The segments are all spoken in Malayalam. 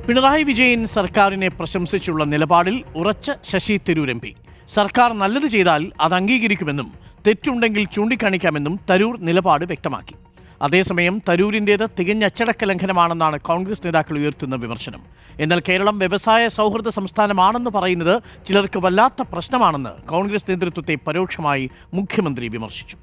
പിണറായി വിജയൻ സർക്കാരിനെ പ്രശംസിച്ചുള്ള നിലപാടിൽ ഉറച്ച ശശി തരൂർ എം പി. സർക്കാർ നല്ലത് ചെയ്താൽ അത് അംഗീകരിക്കുമെന്നും തെറ്റുണ്ടെങ്കിൽ ചൂണ്ടിക്കാണിക്കാമെന്നും തരൂർ നിലപാട് വ്യക്തമാക്കി. അതേസമയം തരൂരിൻ്റേത് തികഞ്ഞ അച്ചടക്ക ലംഘനമാണെന്നാണ് കോൺഗ്രസ് നേതാക്കൾ ഉയർത്തുന്ന വിമർശനം. എന്നാൽ കേരളം വ്യവസായ സൗഹൃദ സംസ്ഥാനമാണെന്ന് പറയുന്നത് ചിലർക്ക് വല്ലാത്ത പ്രശ്നമാണെന്ന് കോൺഗ്രസ് നേതൃത്വത്തെ പരോക്ഷമായി മുഖ്യമന്ത്രി വിമർശിച്ചു.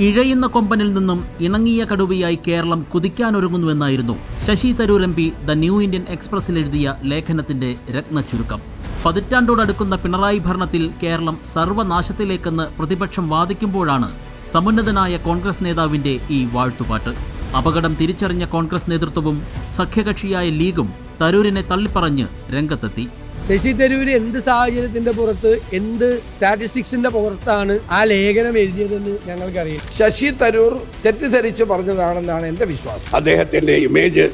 ഇഴയുന്ന കൊമ്പനിൽ നിന്നും ഇണങ്ങിയ കടുവയായി കേരളം കുതിക്കാനൊരുങ്ങുന്നുവെന്നായിരുന്നു Shashi Tharoor M P the New Indian എക്സ്പ്രസിൽ എഴുതിയ ലേഖനത്തിന്റെ രത്നച്ചുരുക്കം. പതിറ്റാണ്ടോടടുക്കുന്ന പിണറായി ഭരണത്തിൽ കേരളം സർവനാശത്തിലേക്കെന്ന് പ്രതിപക്ഷം വാദിക്കുമ്പോഴാണ് സമുന്നതനായ കോൺഗ്രസ് നേതാവിന്റെ ഈ വാഴ്ത്തുപാട്ട്. അപകടം തിരിച്ചറിഞ്ഞ കോൺഗ്രസ് നേതൃത്വവും സഖ്യകക്ഷിയായ ലീഗും തരൂരിനെ തള്ളിപ്പറഞ്ഞ് രംഗത്തെത്തി. ശശി തരൂർ എന്ത് സാഹചര്യത്തിന്റെ പുറത്ത്, എന്ത് സ്റ്റാറ്റിസ്റ്റിക്സിന്റെ പുറത്താണ് ആ ലേഖനം എഴുതിയതെന്ന് ഞങ്ങൾക്കറിയാം. ശശി തരൂർ തെറ്റിദ്ധരിച്ച് പറഞ്ഞതാണെന്നാണ് എന്റെ വിശ്വാസം. അദ്ദേഹത്തിന്റെ ഇമേജ്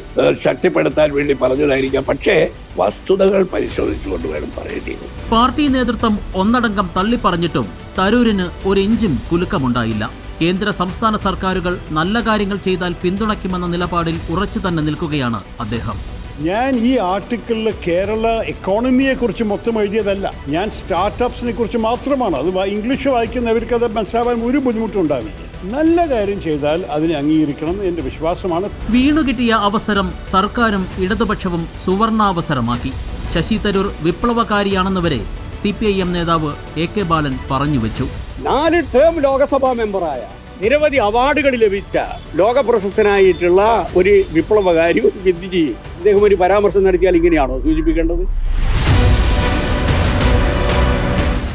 ശക്തിപ്പെടുത്താൻ വേണ്ടി പറഞ്ഞതായിരിക്കാം. പക്ഷേ വസ്തുതകൾ പരിശോധിച്ചുകൊണ്ട് വേണം പറയേണ്ടത്. പാർട്ടി നേതൃത്വം ഒന്നടങ്കം തള്ളിപ്പറഞ്ഞിട്ടും തരൂരിന് ഒരു ഇഞ്ചും കുലുക്കമുണ്ടായില്ല. കേന്ദ്ര സംസ്ഥാന സർക്കാരുകൾ നല്ല കാര്യങ്ങൾ ചെയ്താൽ പിന്തുണയ്ക്കുമെന്ന നിലപാടിൽ ഉറച്ചു തന്നെ നിൽക്കുകയാണ് അദ്ദേഹം. ഞാൻ ഈ ആർട്ടിക്കിളിൽ കേരള എക്കോണമിയെക്കുറിച്ച് മൊത്തം എഴുതിയതല്ല. ഞാൻ സ്റ്റാർട്ടപ്സിനെ കുറിച്ച് മാത്രമാണ്. അത് ഇംഗ്ലീഷ് വായിക്കുന്നവർക്ക് അത് മനസ്സിലാവാൻ ഒരു ബുദ്ധിമുട്ടുണ്ടാവില്ല. നല്ല കാര്യം ചെയ്താൽ അതിനെ അംഗീകരിക്കണം എൻ്റെ വിശ്വാസമാണ്. വീണുകിട്ടിയ അവസരം സർക്കാരും ഇടതുപക്ഷവും സുവർണാവസരമാക്കി. ശശി തരൂർ വിപ്ലവകാരിയാണെന്ന് വരെ CPIM നേതാവ് AK ബാലൻ പറഞ്ഞുവെച്ചു. 4 ടേം ലോകസഭാ മെമ്പറായ, നിരവധി അവാർഡുകൾ ലഭിച്ച, ലോക പ്രശസ്തനായിട്ടുള്ള ഒരു വിപ്ലവകാരി, ഒരു വിദ്യജീവി, അദ്ദേഹം ഒരു പരാമർശം നടത്തിയാൽ ഇങ്ങനെയാണോ സൂചിപ്പിക്കേണ്ടത്?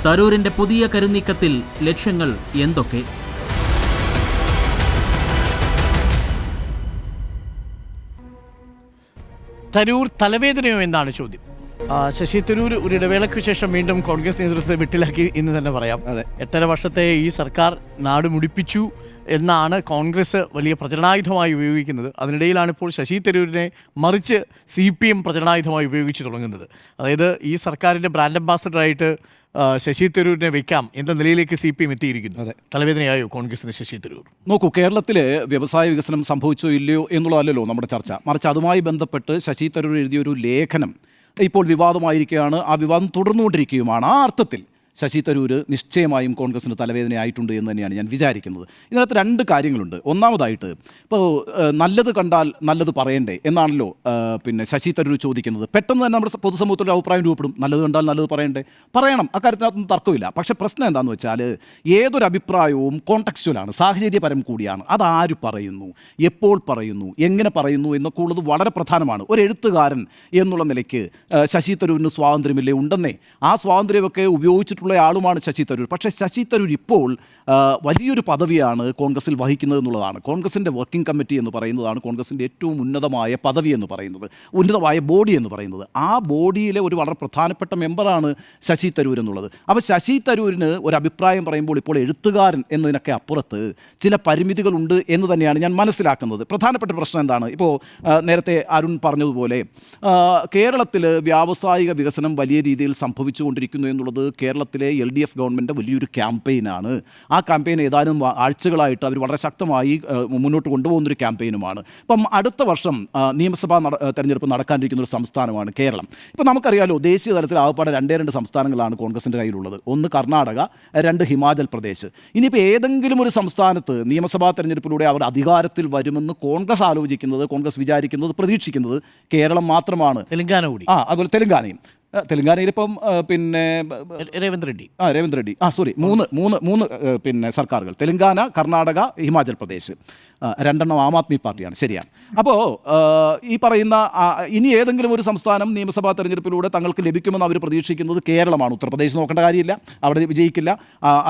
തരൂരിന്റെ പുതിയ കരുനീക്കത്തിൽ ലക്ഷ്യങ്ങൾ എന്തൊക്കെ? തരൂർ തലവേദനയോ എന്നാണ് ചോദ്യം. ശശി തരൂർ ഒരു ഇടവേളയ്ക്ക് ശേഷം വീണ്ടും കോൺഗ്രസ് നേതൃത്വത്തെ വിട്ടിലാക്കി എന്ന് തന്നെ പറയാം. 8.5 വർഷത്തെ ഈ സർക്കാർ നാട് മുടിപ്പിച്ചു എന്നാണ് കോൺഗ്രസ് വലിയ പ്രചരണായുധമായി ഉപയോഗിക്കുന്നത്. അതിനിടയിലാണ് ഇപ്പോൾ ശശി തരൂരിനെ മറിച്ച് CPM പ്രചരണായുധമായി ഉപയോഗിച്ച് തുടങ്ങുന്നത്. അതായത് ഈ സർക്കാരിൻ്റെ ബ്രാൻഡ് അംബാസഡറായിട്ട് ശശി തരൂരിനെ വെക്കാം എന്ന നിലയിലേക്ക് CPM എത്തിയിരിക്കുന്നു. തലവേദനയായോ കോൺഗ്രസിന് ശശി തരൂർ? നോക്കൂ, കേരളത്തിൽ വ്യവസായ വികസനം സംഭവിച്ചോ ഇല്ലയോ എന്നുള്ളതല്ലോ നമ്മുടെ ചർച്ച. മറിച്ച് അതുമായി ബന്ധപ്പെട്ട് ശശി തരൂർ എഴുതിയൊരു ലേഖനം ഇപ്പോൾ വിവാദമായിരിക്കുകയാണ്. ആ വിവാദം തുടർന്നുകൊണ്ടിരിക്കുകയുമാണ്. ആ അർത്ഥത്തിൽ ശശി തരൂർ നിശ്ചയമായും കോൺഗ്രസിന് തലവേദനയായിട്ടുണ്ട് എന്ന് തന്നെയാണ് ഞാൻ വിചാരിക്കുന്നത്. ഇതിനകത്ത് 2 കാര്യങ്ങളുണ്ട്. ഒന്നാമതായിട്ട്, ഇപ്പോൾ നല്ലത് കണ്ടാൽ നല്ലത് പറയണ്ടേ എന്നാണല്ലോ ശശി തരൂർ ചോദിക്കുന്നത്. പെട്ടെന്ന് തന്നെ നമ്മുടെ പൊതുസമൂഹത്തിൻ്റെ അഭിപ്രായം രൂപപ്പെടും. നല്ലത് കണ്ടാൽ നല്ലത് പറയണം. അക്കാര്യത്തിനകത്തൊന്നും തർക്കമില്ല. പക്ഷേ പ്രശ്നം എന്താണെന്ന് വെച്ചാൽ ഏതൊരു അഭിപ്രായവും കോൺടെക്സ്റ്റുവലാണ്, സാഹചര്യപരം കൂടിയാണ്. അതാര് പറയുന്നു, എപ്പോൾ പറയുന്നു, എങ്ങനെ പറയുന്നു എന്നൊക്കെ ഉള്ളത് വളരെ പ്രധാനമാണ്. ഒരു എഴുത്തുകാരൻ എന്നുള്ള നിലയ്ക്ക് ശശി തരൂരിന് സ്വാതന്ത്ര്യമില്ലേ? ഉണ്ടെന്നേ. ആ സ്വാതന്ത്ര്യമൊക്കെ ഉപയോഗിച്ചിട്ടുള്ള ആളുമാണ് ശശി തരൂർ. പക്ഷേ ശശി തരൂർ ഇപ്പോൾ വലിയൊരു പദവിയാണ് കോൺഗ്രസിൽ വഹിക്കുന്നത് എന്നുള്ളതാണ്. കോൺഗ്രസിൻ്റെ വർക്കിംഗ് കമ്മിറ്റി എന്ന് പറയുന്നതാണ് കോൺഗ്രസിൻ്റെ ഏറ്റവും ഉന്നതമായ പദവി എന്ന് പറയുന്നത്, ഉന്നതമായ ബോഡി എന്ന് പറയുന്നത്. ആ ബോഡിയിലെ ഒരു വളരെ പ്രധാനപ്പെട്ട മെമ്പറാണ് ശശി തരൂർ എന്നുള്ളത്. അപ്പോൾ ശശി തരൂരിന് ഒരു അഭിപ്രായം പറയുമ്പോൾ ഇപ്പോൾ എഴുത്തുകാരൻ എന്നതിനൊക്കെ അപ്പുറത്ത് ചില പരിമിതികളുണ്ട് എന്ന് തന്നെയാണ് ഞാൻ മനസ്സിലാക്കുന്നത്. പ്രധാനപ്പെട്ട പ്രശ്നം എന്താണ്? ഇപ്പോൾ നേരത്തെ അരുൺ പറഞ്ഞതുപോലെ കേരളത്തിൽ വ്യാവസായിക വികസനം വലിയ രീതിയിൽ സംഭവിച്ചുകൊണ്ടിരിക്കുന്നു എന്നുള്ളത് കേരളത്തിലെ LDF ഗവൺമെൻറ് വലിയൊരു ക്യാമ്പയിനാണ്. ആ ക്യാമ്പയിൻ ഏതാനും ആഴ്ചകളായിട്ട് അവർ വളരെ ശക്തമായി മുന്നോട്ട് കൊണ്ടുപോകുന്നൊരു ക്യാമ്പയിനുമാണ്. ഇപ്പം അടുത്ത വർഷം നിയമസഭാ തെരഞ്ഞെടുപ്പ് നടക്കാനിരിക്കുന്ന ഒരു സംസ്ഥാനമാണ് കേരളം. ഇപ്പോൾ നമുക്കറിയാലോ, ദേശീയ തലത്തിൽ ആകപ്പാടെ 2 സംസ്ഥാനങ്ങളാണ് കോൺഗ്രസിൻ്റെ കയ്യിലുള്ളത്. ഒന്ന് കർണാടക, 2 ഹിമാചൽ പ്രദേശ്. ഇനിയിപ്പോൾ ഏതെങ്കിലും ഒരു സംസ്ഥാനത്ത് നിയമസഭാ തെരഞ്ഞെടുപ്പിലൂടെ അവർ അധികാരത്തിൽ വരുമെന്ന് കോൺഗ്രസ് ആലോചിക്കുന്നത്, കോൺഗ്രസ് വിചാരിക്കുന്നത്, പ്രതീക്ഷിക്കുന്നത് കേരളം മാത്രമാണ്. തെലങ്കാന കൂടി. അതുപോലെ തെലങ്കാനയിലിപ്പം രേവന്ത് റെഡ്ഡി. സോറി, മൂന്ന് സർക്കാരുകൾ: തെലങ്കാന, കർണാടക, ഹിമാചൽ പ്രദേശ്. 2 ആം ആദ്മി പാർട്ടിയാണ്. ശരിയാണ്. അപ്പോൾ ഈ പറയുന്ന ഇനി ഏതെങ്കിലും ഒരു സംസ്ഥാനം നിയമസഭാ തെരഞ്ഞെടുപ്പിലൂടെ തങ്ങൾക്ക് ലഭിക്കുമെന്ന് അവർ പ്രതീക്ഷിക്കുന്നത് കേരളമാണ്. ഉത്തർപ്രദേശ് നോക്കേണ്ട കാര്യമില്ല, അവിടെ വിജയിക്കില്ല.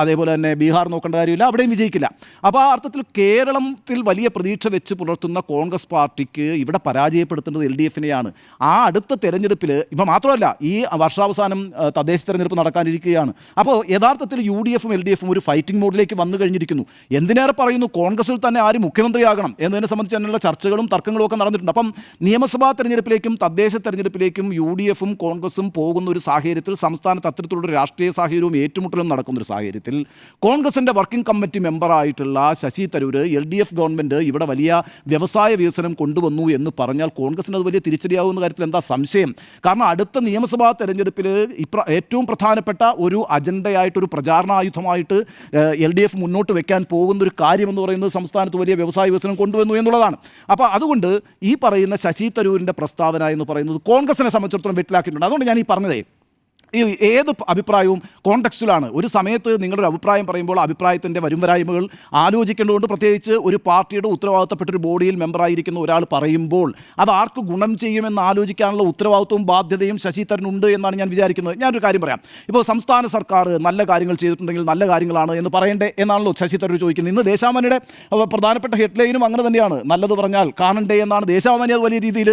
അതേപോലെ തന്നെ ബീഹാർ നോക്കേണ്ട കാര്യമില്ല, അവിടെയും വിജയിക്കില്ല. അപ്പോൾ ആ അർത്ഥത്തിൽ കേരളത്തിൽ വലിയ പ്രതീക്ഷ വെച്ച് പുലർത്തുന്ന കോൺഗ്രസ് പാർട്ടിക്ക് ഇവിടെ പരാജയപ്പെടുത്തേണ്ടത് LDFനെയാണ്. ആ അടുത്ത തെരഞ്ഞെടുപ്പിൽ ഇപ്പം മാത്രമല്ല, ഈ ഈ വർഷാവസാനം തദ്ദേശ തെരഞ്ഞെടുപ്പ് നടക്കാനിരിക്കുകയാണ്. അപ്പോൾ യഥാർത്ഥത്തിൽ UDF ഉം LDF ഉം ഒരു ഫൈറ്റിംഗ് മോഡിലേക്ക് വന്നു കഴിഞ്ഞിരിക്കുന്നു. എന്തിനേറെ പറയുന്നു, കോൺഗ്രസിൽ തന്നെ ആര് മുഖ്യമന്ത്രിയാകണം എന്നതിനെ സംബന്ധിച്ച് തന്നെയുള്ള ചർച്ചകളും തർക്കങ്ങളും ഒക്കെ നടന്നിട്ടുണ്ട്. അപ്പം നിയമസഭാ തെരഞ്ഞെടുപ്പിലേക്കും തദ്ദേശ തെരഞ്ഞെടുപ്പിലേക്കും UDF ഉം കോൺഗ്രസും പോകുന്ന ഒരു സാഹചര്യത്തിൽ, സംസ്ഥാനത്ത് അത്തരത്തിലുള്ള രാഷ്ട്രീയ സാഹചര്യവും ഏറ്റുമുട്ടലും നടക്കുന്ന ഒരു സാഹചര്യത്തിൽ കോൺഗ്രസിൻ്റെ വർക്കിംഗ് കമ്മിറ്റി മെമ്പറായിട്ടുള്ള ശശി തരൂർ LDF ഗവൺമെൻറ് ഇവിടെ വലിയ വ്യവസായ വികസനം കൊണ്ടുവന്നു എന്ന് പറഞ്ഞാൽ കോൺഗ്രസിന് അത് വലിയ തിരിച്ചടിയാവുന്ന കാര്യത്തിൽ എന്താ സംശയം? കാരണം അടുത്ത നിയമസഭാ തെരഞ്ഞെടുപ്പിൽ ഏറ്റവും പ്രധാനപ്പെട്ട ഒരു അജണ്ടയായിട്ടൊരു പ്രചാരണായുധമായിട്ട് LDF മുന്നോട്ട് വെക്കാൻ പോകുന്ന ഒരു കാര്യമെന്ന് പറയുന്നത് സംസ്ഥാനത്ത് വലിയ വ്യവസായ വികസനം കൊണ്ടുവന്നു എന്നുള്ളതാണ്. അപ്പോൾ അതുകൊണ്ട് ഈ പറയുന്ന ശശി തരൂരിൻ്റെ പ്രസ്താവന എന്ന് പറയുന്നത് കോൺഗ്രസിനെ സംബന്ധിച്ചിടത്തോളം വെട്ടിലാക്കിയിട്ടുണ്ട്. അതുകൊണ്ട് ഞാൻ ഈ പറഞ്ഞതേ, ഈ ഏത് അഭിപ്രായവും കോണ്ടെക്സ്റ്റിലാണ്. ഒരു സമയത്ത് നിങ്ങളൊരു അഭിപ്രായം പറയുമ്പോൾ അഭിപ്രായത്തിൻ്റെ വരുംവരായ്മകൾ ആലോചിക്കേണ്ടതുകൊണ്ട്, പ്രത്യേകിച്ച് ഒരു പാർട്ടിയുടെ ഉത്തരവാദിത്തപ്പെട്ടൊരു ബോഡിയിൽ മെമ്പറായിരിക്കുന്ന ഒരാൾ പറയുമ്പോൾ അത് ആർക്ക് ഗുണം ചെയ്യുമെന്ന് ആലോചിക്കാനുള്ള ഉത്തരവാദിത്വവും ബാധ്യതയും ശശി തരൂരിനുണ്ട് എന്നാണ് ഞാൻ വിചാരിക്കുന്നത്. ഞാനൊരു കാര്യം പറയാം. ഇപ്പോൾ സംസ്ഥാന സർക്കാർ നല്ല കാര്യങ്ങൾ ചെയ്തിട്ടുണ്ടെങ്കിൽ നല്ല കാര്യങ്ങളാണ് എന്ന് പറയണ്ടേ എന്നാണല്ലോ ശശി തരൂർ ചോദിക്കുന്നത്. ഇന്ന് ദേശാഭിമാനിയുടെ പ്രധാനപ്പെട്ട ഹെഡ്ലൈനും അങ്ങനെ തന്നെയാണ്. നല്ലത് പറഞ്ഞാൽ കാണണ്ടേ എന്നാണ് ദേശാഭിമാനി അത് വലിയ രീതിയിൽ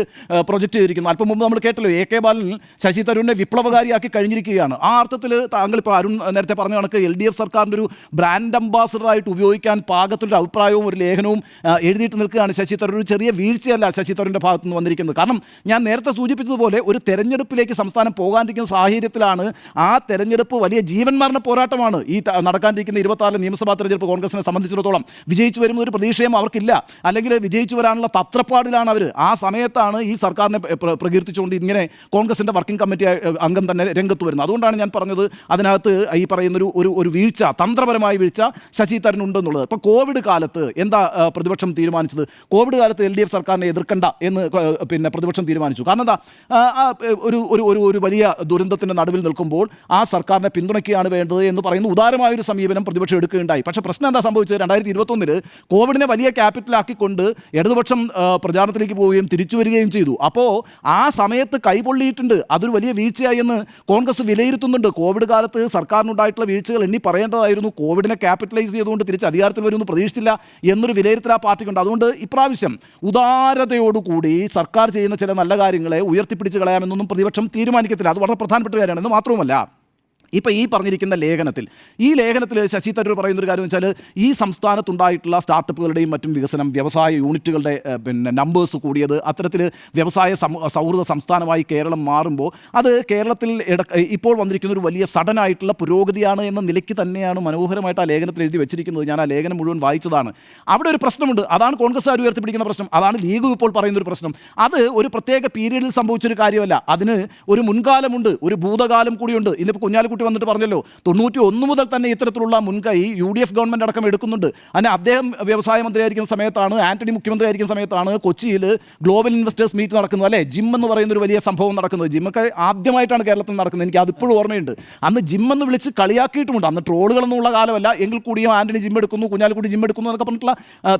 പ്രൊജക്റ്റ് ചെയ്തിരിക്കുന്നത്. അല്പം മുമ്പ് നമ്മൾ കേട്ടല്ലോ, AK ബാലൻ ശശി തരൂരിനെ വിപ്ലവകാരിയാക്കി കഴിഞ്ഞിരിക്കുകയാണ്. ആ അർത്ഥത്തിൽ താങ്കൾ ഇപ്പോൾ അരുൺ നേരത്തെ പറഞ്ഞ കണക്ക് LDF സർക്കാരിൻ്റെ ഒരു ബ്രാൻഡ് അംബാസഡറായിട്ട് ഉപയോഗിക്കാൻ പാകത്തിലൊരു അഭിപ്രായവും ഒരു ലേഖനവും എഴുതിയിട്ട് നിൽക്കുകയാണ് ശശി തരൂർ. ഒരു ചെറിയ വീഴ്ചയല്ല ശശി തരൂരിൻ്റെ ഭാഗത്തു നിന്ന് വന്നിരിക്കുന്നത്. കാരണം ഞാൻ നേരത്തെ സൂചിപ്പിച്ചതുപോലെ ഒരു തെരഞ്ഞെടുപ്പിലേക്ക് സംസ്ഥാനം പോകാനിരിക്കുന്ന സാഹചര്യത്തിലാണ് ആ തെരഞ്ഞെടുപ്പ് വലിയ ജീവൻ മരണ പോരാട്ടമാണ്. ഈ നടക്കാനിരിക്കുന്ന 26 നിയമസഭാ തെരഞ്ഞെടുപ്പ് കോൺഗ്രസിനെ സംബന്ധിച്ചിടത്തോളം വിജയിച്ചു വരുന്ന ഒരു പ്രതീക്ഷയും അവർക്കില്ല, അല്ലെങ്കിൽ വിജയിച്ചു വരാനുള്ള തത്രപ്പാടിലാണ് അവർ. ആ സമയത്താണ് ഈ സർക്കാരിനെ പ്രകീർത്തിച്ചുകൊണ്ട് ഇങ്ങനെ കോൺഗ്രസിൻ്റെ വർക്കിംഗ് കമ്മിറ്റി അംഗം തന്നെ രംഗത്ത് വരുന്നത്. അതുകൊണ്ടാണ് ഞാൻ പറഞ്ഞത് അതിനകത്ത് ഈ പറയുന്നൊരു ഒരു വീഴ്ച, തന്ത്രപരമായ വീഴ്ച ശശി തരൂരിനുണ്ടെന്നുള്ളത്. ഇപ്പോൾ കോവിഡ് കാലത്ത് എന്താ പ്രതിപക്ഷം തീരുമാനിച്ചത്? കോവിഡ് കാലത്ത് LDF സർക്കാരിനെ എതിർക്കണ്ട എന്ന് പിന്നെ പ്രതിപക്ഷം തീരുമാനിച്ചു. കാരണം എന്താ, ഒരു വലിയ ദുരന്തത്തിൻ്റെ നടുവിൽ നിൽക്കുമ്പോൾ ആ സർക്കാരിനെ പിന്തുണയ്ക്കുകയാണ് വേണ്ടത് എന്ന് പറയുന്ന ഉദാരമായൊരു സമീപനം പ്രതിപക്ഷം എടുക്കുകയുണ്ടായി. പക്ഷേ പ്രശ്നം എന്താ സംഭവിച്ചത്? 2021 കോവിഡിനെ വലിയ ക്യാപിറ്റലാക്കിക്കൊണ്ട് ഇടതുപക്ഷം പ്രചാരണത്തിലേക്ക് പോവുകയും തിരിച്ചു വരികയും ചെയ്തു. അപ്പോൾ ആ സമയത്ത് കൈപൊള്ളിയിട്ടുണ്ട്. അതൊരു വലിയ വീഴ്ചയായി എന്ന് കോൺഗ്രസ് വിലയിരുത്തുന്നുണ്ട്. കോവിഡ് കാലത്ത് സർക്കാരിനുണ്ടായിട്ടുള്ള വീഴ്ചകൾ എണ്ണി പറയേണ്ടതായിരുന്നു. കോവിഡിനെ ക്യാപിറ്റലൈസ് ചെയ്തുകൊണ്ട് തിരിച്ച് അധികാരത്തിൽ വരുമെന്ന് പ്രതീക്ഷിച്ചില്ല എന്നൊരു വിലയിരുത്തൽ ആ പാർട്ടിക്കുണ്ട്. അതുകൊണ്ട് ഇപ്രാവശ്യം ഉദാരതയോടുകൂടി സർക്കാർ ചെയ്യുന്ന ചില നല്ല കാര്യങ്ങളെ ഉയർത്തിപ്പിടിച്ച് കളയാമെന്നൊന്നും പ്രതിപക്ഷം തീരുമാനിക്കത്തില്ല. അത് വളരെ പ്രധാനപ്പെട്ട കാര്യമാണ്. എന്ന് മാത്രമല്ല, ഇപ്പോൾ ഈ പറഞ്ഞിരിക്കുന്ന ലേഖനത്തിൽ ശശി തരൂർ പറയുന്നൊരു കാര്യം വെച്ചാൽ ഈ സംസ്ഥാനത്തുണ്ടായിട്ടുള്ള സ്റ്റാർട്ടപ്പുകളുടെയും മറ്റും വികസനം, വ്യവസായ യൂണിറ്റുകളുടെ നമ്പേഴ്സ് കൂടിയത്, അത്തരത്തിൽ വ്യവസായ സൗഹൃദ സംസ്ഥാനമായി കേരളം മാറുമ്പോൾ അത് കേരളത്തിൽ ഇപ്പോൾ വന്നിരിക്കുന്ന ഒരു വലിയ സഡനായിട്ടുള്ള പുരോഗതിയാണ് എന്ന നിലയ്ക്ക് തന്നെയാണ് മനോഹരമായിട്ട് ആ ലേഖനത്തിൽ എഴുതി വെച്ചിരിക്കുന്നത്. ഞാൻ ആ ലേഖനം മുഴുവൻ വായിച്ചതാണ്. അവിടെ ഒരു പ്രശ്നമുണ്ട്. അതാണ് കോൺഗ്രസ്സുകാർ ഉയർത്തിപ്പിടിക്കുന്ന പ്രശ്നം. അതാണ് ലീഗും ഇപ്പോൾ പറയുന്നൊരു പ്രശ്നം. അത് ഒരു പ്രത്യേക പീരീഡിൽ സംഭവിച്ചൊരു കാര്യമല്ല. അതിന് ഒരു മുൻകാലമുണ്ട്, ഒരു ഭൂതകാലം കൂടിയുണ്ട്. ഇന്നിപ്പോൾ കുഞ്ഞാലിക്കുട്ടി വന്നിട്ട് പറഞ്ഞല്ലോ, 91 മുതൽ തന്നെ ഇത്തരത്തിലുള്ള മുൻകൈ UDF ഗവൺമെൻറ് അടക്കം എടുക്കുന്നുണ്ട്. അതിന് അദ്ദേഹം വ്യവസായ മന്ത്രിയായിരിക്കുന്ന സമയത്താണ്, ആന്റണി മുഖ്യമന്ത്രി ആയിരിക്കുന്ന സമയത്താണ് കൊച്ചിയിൽ ഗ്ലോബൽ ഇൻവെസ്റ്റേഴ്സ് മീറ്റ് നടക്കുന്നത്, അല്ലേ? ജിം എന്ന് പറയുന്ന ഒരു വലിയ സംഭവം നടക്കുന്നത്. ജിമ്മൊക്കെ ആദ്യമായിട്ടാണ് കേരളത്തിൽ നടക്കുന്നത്. എനിക്ക് അതിപ്പോഴും ഓർമ്മയുണ്ട്. അന്ന് ജിം എന്ന് വിളിച്ച് കളിയാക്കിയിട്ടുമുണ്ട്. അന്ന് ട്രോളുകളൊന്നുള്ള കാലമല്ല, എങ്കിൽ കൂടിയും ആന്റണി ജിം എടുക്കുന്നു, കുഞ്ഞാലിക്കുട്ടി ജിം എടുക്കുന്നു എന്നൊക്കെ പറഞ്ഞിട്ടുള്ള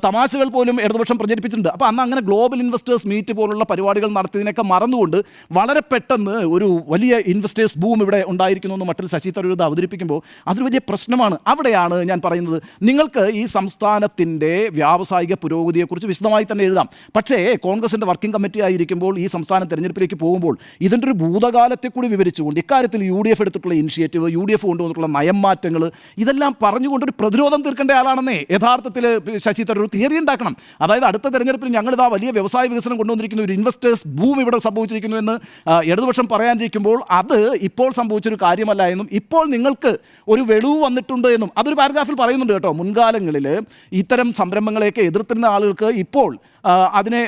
തമാശകൾ പോലും ഇടതുപക്ഷം പ്രചരിപ്പിച്ചിട്ടുണ്ട്. അപ്പോൾ അന്ന് അങ്ങനെ ഗ്ലോബൽ ഇൻവെസ്റ്റേഴ്സ് മീറ്റ് പോലുള്ള പരിപാടികൾ നടത്തിയതിനൊക്കെ മറന്നുകൊണ്ട് വളരെ പെട്ടെന്ന് ഒരു വലിയ ഇൻവെസ്റ്റേഴ്സ് ബൂം ഇവിടെ ഉണ്ടായിരിക്കുന്നു എന്ന് മറ്റിൽ ശശി തരൂർ അവതരിപ്പിക്കുമ്പോൾ അതൊരു വലിയ പ്രശ്നമാണ്. അവിടെയാണ് ഞാൻ പറയുന്നത്, നിങ്ങൾക്ക് ഈ സംസ്ഥാനത്തിൻ്റെ വ്യാവസായിക പുരോഗതിയെക്കുറിച്ച് വിശദമായി തന്നെ എഴുതാം. പക്ഷേ കോൺഗ്രസിൻ്റെ വർക്കിംഗ് കമ്മിറ്റി ആയിരിക്കുമ്പോൾ ഈ സംസ്ഥാന തെരഞ്ഞെടുപ്പിലേക്ക് പോകുമ്പോൾ ഇതിൻ്റെ ഒരു ഭൂതകാലത്തെ കൂടി വിവരിച്ചുകൊണ്ട് ഇക്കാര്യത്തിൽ UDF എടുത്തിട്ടുള്ള ഇനിഷ്യേറ്റീവ്, UDF കൊണ്ടുവന്നിട്ടുള്ള നയംമാറ്റങ്ങൾ, ഇതെല്ലാം പറഞ്ഞുകൊണ്ടൊരു പ്രതിരോധം തീർക്കേണ്ട ആളാണെന്നേ യഥാർത്ഥത്തിൽ ശശി തരൂർ തിയറി ഉണ്ടാക്കണം. അതായത് അടുത്ത തെരഞ്ഞെടുപ്പിൽ ഞങ്ങളിതാ വലിയ വ്യവസായ വികസനം കൊണ്ടുവന്നിരിക്കുന്ന ഒരു ഇൻവെസ്റ്റേഴ്സ് ബൂം ഇവിടെ സംഭവിച്ചിരിക്കുന്നു എന്ന് ഇടതുപക്ഷം പറയാനിരിക്കുമ്പോൾ അത് ഇപ്പോൾ സംഭവിച്ചൊരു കാര്യമല്ല എന്നും ഇപ്പോൾ നിങ്ങൾക്ക് ഒരു വെളിവ് വന്നിട്ടുണ്ട് എന്നും അതൊരു പാരഗ്രാഫിൽ പറയുന്നുണ്ട് കേട്ടോ. മുൻകാലങ്ങളിൽ ഇത്തരം സംരംഭങ്ങളെയൊക്കെ എതിർത്തിരുന്ന ആളുകൾക്ക് ഇപ്പോൾ അതിനെ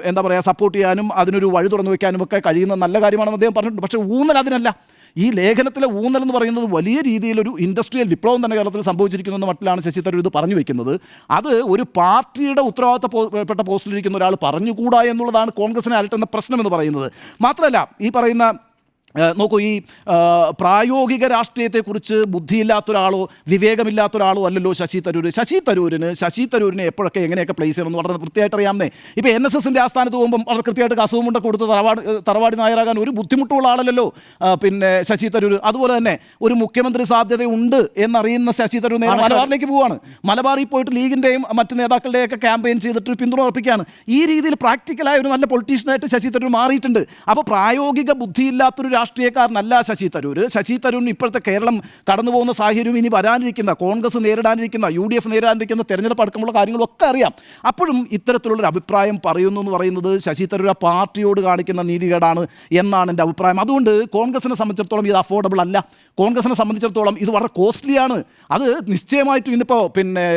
എന്താ പറയുക, സപ്പോർട്ട് ചെയ്യാനും അതിനൊരു വഴി തുറന്നു വയ്ക്കാനും ഒക്കെ കഴിയുന്ന നല്ല കാര്യമാണെന്ന് അദ്ദേഹം പറഞ്ഞിട്ടുണ്ട്. പക്ഷേ ഊന്നൽ അതിനല്ല. ഈ ലേഖനത്തിലെ ഊന്നൽ എന്ന് പറയുന്നത് വലിയ രീതിയിലൊരു ഇൻഡസ്ട്രിയൽ വിപ്ലവം തന്നെ കേരളത്തിൽ സംഭവിച്ചിരിക്കുന്നു എന്ന മട്ടിലാണ് ശശി തരൂർ ഇത് പറഞ്ഞു വയ്ക്കുന്നത്. അത് ഒരു പാർട്ടിയുടെ ഉത്തരവാദിത്തപ്പെട്ട പോസ്റ്റിലിരിക്കുന്ന ഒരാൾ പറഞ്ഞുകൂടാ എന്നുള്ളതാണ് കോൺഗ്രസിനെ അലട്ടുന്ന പ്രശ്നമെന്ന് പറയുന്നത്. മാത്രമല്ല, ഈ പറയുന്ന നോക്കൂ, ഈ പ്രായോഗിക രാഷ്ട്രീയത്തെക്കുറിച്ച് ബുദ്ധിയില്ലാത്തൊരാളോ വിവേകമില്ലാത്തൊരാളോ അല്ലല്ലോ ശശി തരൂർ. ശശി തരൂരിനെ എപ്പോഴൊക്കെ എങ്ങനെയൊക്കെ പ്ലേസ് ചെയ്യണമെന്ന് വളരെ കൃത്യമായിട്ട് അറിയാമെന്നേ. ഇപ്പോൾ NSSൻ്റെ ആസ്ഥാനത്ത് പോകുമ്പം വളരെ കൃത്യമായിട്ട് കസവുമുണ്ട കൊടുത്ത് തറവാടി നായരാകാൻ ഒരു ബുദ്ധിമുട്ടുള്ള ആളല്ലല്ലോ ശശി തരൂർ. അതുപോലെ തന്നെ ഒരു മുഖ്യമന്ത്രി സാധ്യതയുണ്ട് എന്നറിയുന്ന ശശി തരൂർ നേരെ മലബാറിലേക്ക് പോവുകയാണ്. മലബാറിൽ പോയിട്ട് ലീഗിൻ്റെയും മറ്റ് നേതാക്കളുടെയൊക്കെ ക്യാമ്പയിൻ ചെയ്തിട്ട് ഒരു പിന്തുണ ഉറപ്പിക്കുകയാണ്. ഈ രീതിയിൽ പ്രാക്ടിക്കലായ ഒരു നല്ല പൊളിറ്റീഷ്യനായിട്ട് ശശി തരൂർ മാറിയിട്ടുണ്ട്. അപ്പോൾ പ്രായോഗിക ബുദ്ധിയില്ലാത്തൊരു രാഷ്ട്രീയക്കാരനല്ല ശശി തരൂർ. ശശി തരൂരിന് ഇപ്പോഴത്തെ കേരളം കടന്നു പോകുന്ന സാഹചര്യവും ഇനി വരാനിരിക്കുന്ന കോൺഗ്രസ് നേരിടാനിരിക്കുന്ന UDF നേരിടാനിരിക്കുന്ന തെരഞ്ഞെടുപ്പ് അടക്കമുള്ള കാര്യങ്ങളൊക്കെ അറിയാം. അപ്പോഴും ഇത്തരത്തിലുള്ളൊരു അഭിപ്രായം പറയുന്നു എന്ന് പറയുന്നത് ശശി തരൂർ ആ പാർട്ടിയോട് കാണിക്കുന്ന നീതികേടാണ് എന്നാണ് എൻ്റെ അഭിപ്രായം. അതുകൊണ്ട് കോൺഗ്രസിനെ സംബന്ധിച്ചിടത്തോളം ഇത് അഫോർഡബിൾ അല്ല. കോൺഗ്രസിനെ സംബന്ധിച്ചിടത്തോളം ഇത് വളരെ കോസ്റ്റ്ലിയാണ്. അത് നിശ്ചയമായിട്ടും ഇന്നിപ്പോൾ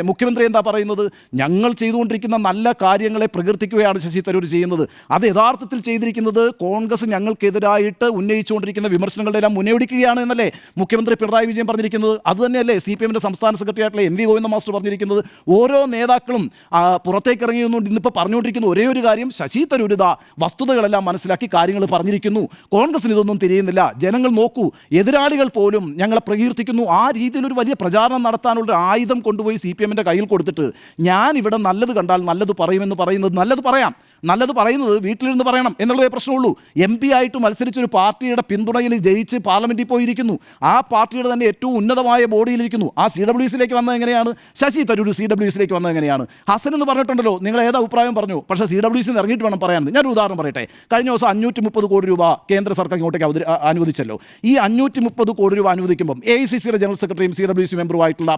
മുഖ്യമന്ത്രി എന്താ പറയുന്നത്, ഞങ്ങൾ ചെയ്തുകൊണ്ടിരിക്കുന്ന നല്ല കാര്യങ്ങളെ പ്രകീർത്തിക്കുകയാണ് ശശി തരൂർ ചെയ്യുന്നത്. അത് യഥാർത്ഥത്തിൽ ചെയ്തിരിക്കുന്നത് കോൺഗ്രസ് ഞങ്ങൾക്കെതിരായിട്ട് ഉന്നയിച്ചുകൊണ്ടിരിക്കുന്ന വിമർശനങ്ങളുടെ എല്ലാം മുന്നോടിക്കുകയാണ് എന്നല്ലേ മുഖ്യമന്ത്രി പിണറായി വിജയൻ പറഞ്ഞിരിക്കുന്നത്. അതുതന്നെയല്ലേ CPM-ന്റെ സംസ്ഥാന സെക്രട്ടറി ആയിട്ടുള്ള MV ഗോവിന്ദ മാസ്റ്റർ പറഞ്ഞിരിക്കുന്നത്. ഓരോ നേതാക്കളും പുറത്തേക്ക് ഇറങ്ങിയെന്നുകൊണ്ട് ഇന്നിപ്പോൾ പറഞ്ഞുകൊണ്ടിരിക്കുന്ന ഒരേ ഒരു കാര്യം, ശശി തരൂർ ഇതാ വസ്തുതകളെല്ലാം മനസ്സിലാക്കി കാര്യങ്ങൾ പറഞ്ഞിരിക്കുന്നു, കോൺഗ്രസിന് ഇതൊന്നും തിരിയുന്നില്ല, ജനങ്ങൾ നോക്കൂ, എതിരാളികൾ പോലും ഞങ്ങളെ പ്രകീർത്തിക്കുന്നു. ആ രീതിയിലൊരു വലിയ പ്രചാരണം നടത്താനുള്ള ആയുധം കൊണ്ടുപോയി CPM-ന്റെ കയ്യിൽ കൊടുത്തിട്ട് ഞാൻ ഇവിടെ നല്ലത് കണ്ടാൽ നല്ലത് പറയുമെന്ന് പറയുന്നത്, നല്ലത് പറയാം, നല്ലത് പറയുന്നത് വീട്ടിലിരുന്ന് പറയണം എന്നുള്ളതേ പ്രശ്നമുള്ളൂ. MP ആയിട്ട് മത്സരിച്ചൊരു പാർട്ടിയുടെ പിന്തുണയിൽ ജയിച്ച് പാർലമെൻറ്റിൽ പോയിരിക്കുന്നു. ആ പാർട്ടിയുടെ തന്നെ ഏറ്റവും ഉന്നതമായ ബോഡിയിലിരിക്കുന്നു. ആ CWCയിലേക്ക് വന്നത് എങ്ങനെയാണ്? ശശി തരൂർ CWCയിലേക്ക് വന്നത് എങ്ങനെയാണ്? ഹസൻ എന്ന് പറഞ്ഞിട്ടുണ്ടല്ലോ, നിങ്ങൾ ഏത് അഭിപ്രായം പറഞ്ഞു, പക്ഷേ CWCയിൽ ഇറങ്ങിയിട്ട് വേണം പറയാൻ. ഞാനൊരു ഉദാഹരണം പറയട്ടെ. കഴിഞ്ഞ ദിവസം 530 കോടി രൂപ കേന്ദ്ര സർക്കാർ ഇങ്ങോട്ടേക്ക് അനുവദിച്ചല്ലോ. ഈ 530 കോടി രൂപ അനുവദിക്കുമ്പം AICCയുടെ ജനറൽ സെക്രട്ടറിയും CWC മെമ്പറുമായിട്ടുള്ള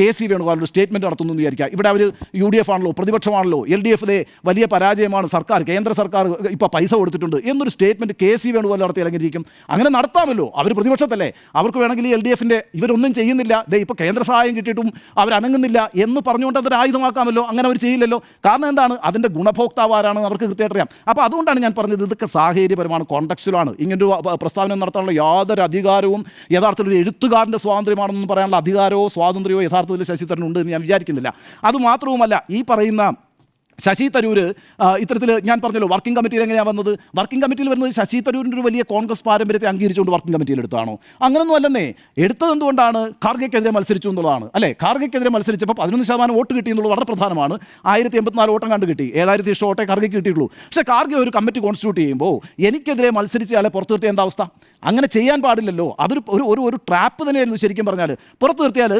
KC വേണുഗോപാൽ ഒരു സ്റ്റേറ്റ്മെൻറ്റ് നടത്തുന്നു എന്ന് വിചാരിക്കുക. ഇവിടെ അവർ UDF ആണല്ലോ, പ്രതിപക്ഷമാണല്ലോ, LDF വലിയ പരാജയമാണ്, സർക്കാർ കേന്ദ്ര സർക്കാർ ഇപ്പോൾ പൈസ കൊടുത്തിട്ടുണ്ട് എന്നൊരു സ്റ്റേറ്റ്മെൻറ്റ് KC വേണുഗോപാൽ നടത്തി ഇറങ്ങിയിരിക്കും. അങ്ങനെ നടത്താമല്ലോ, അവർ പ്രതിപക്ഷത്തല്ലേ, അവർക്ക് വേണമെങ്കിൽ LDF-ന്റെ ഇവരൊന്നും ചെയ്യുന്നില്ല, ഇപ്പോൾ കേന്ദ്ര സഹായം കിട്ടിയിട്ടും അവരനങ്ങുന്നില്ല എന്ന് പറഞ്ഞുകൊണ്ട് അതൊരു ആയുധമാക്കാമല്ലോ. അങ്ങനെ അവർ ചെയ്യില്ലല്ലോ. കാരണം എന്താണ്? അതിൻ്റെ ഗുണഭോക്താവ് ആരാണെന്ന് അവർക്ക് കൃത്യമായിട്ട് അറിയാം. അപ്പോൾ അതുകൊണ്ടാണ് ഞാൻ പറഞ്ഞത് ഇതൊക്കെ സാഹചര്യപരമാണ്, കോണ്ടക്സ്റ്റിലാണ്. ഇങ്ങനൊരു പ്രസ്താവന നടത്താനുള്ള യാതൊരു അധികാരവും യഥാർത്ഥത്തിൽ ഒരു എഴുത്തുകാരൻ്റെ സ്വാതന്ത്ര്യമാണെന്ന് പറയാനുള്ള അധികാരമോ സ്വാതന്ത്ര്യമോ യഥാർത്ഥത്തിൽ ശശി തരൂരിനുണ്ട് എന്ന് ഞാൻ വിചാരിക്കുന്നില്ല. അതുമാത്രവുമല്ല, ഈ പറയുന്ന ശശി തരൂർ ഇത്തരത്തിൽ ഞാൻ പറഞ്ഞല്ലോ വർക്കിംഗ് കമ്മിറ്റിയിൽ എങ്ങനെയാണ് വന്നത്? വർക്കിംഗ് കമ്മിറ്റിയിൽ വരുന്നത് ശശി തരൂരിൻ്റെ ഒരു വലിയ കോൺഗ്രസ് പാരമ്പര്യത്തെ അംഗീകരിച്ചുകൊണ്ട് വർക്കിംഗ് കമ്മിറ്റിയിൽ എടുത്താണോ? അങ്ങനൊന്നും അല്ലെന്നേ. എടുത്തത് എന്തുകൊണ്ടാണ്? ഖാർഗെക്കെതിരെ മത്സരിച്ചു എന്നുള്ളതാണ് അല്ലേ. ഖാർഗെക്കെതിരെ മത്സരിച്ചപ്പോൾ 11% വോട്ട് കിട്ടി എന്നുള്ളത് വളരെ പ്രധാനമാണ്. 1084 വോട്ടം കണ്ട് കിട്ടി. 7000 ഇഷ്ടം വോട്ടേ ഖാർഗെക്ക് കിട്ടിയുള്ളൂ. പക്ഷേ ഖാർഗെ ഒരു കമ്മിറ്റി കോൺസ്റ്റിറ്റ്യൂട്ട് ചെയ്യുമ്പോൾ എനിക്കെതിരെ മത്സരിച്ചയാളെ പുറത്തു നിർത്തിയ എന്താ അവസ്ഥ? അങ്ങനെ ചെയ്യാൻ പാടില്ലല്ലോ. അതൊരു ഒരു ട്രാപ്പ് തന്നെയായിരുന്നു ശരിക്കും പറഞ്ഞാൽ. പുറത്തു നിർത്തിയാൽ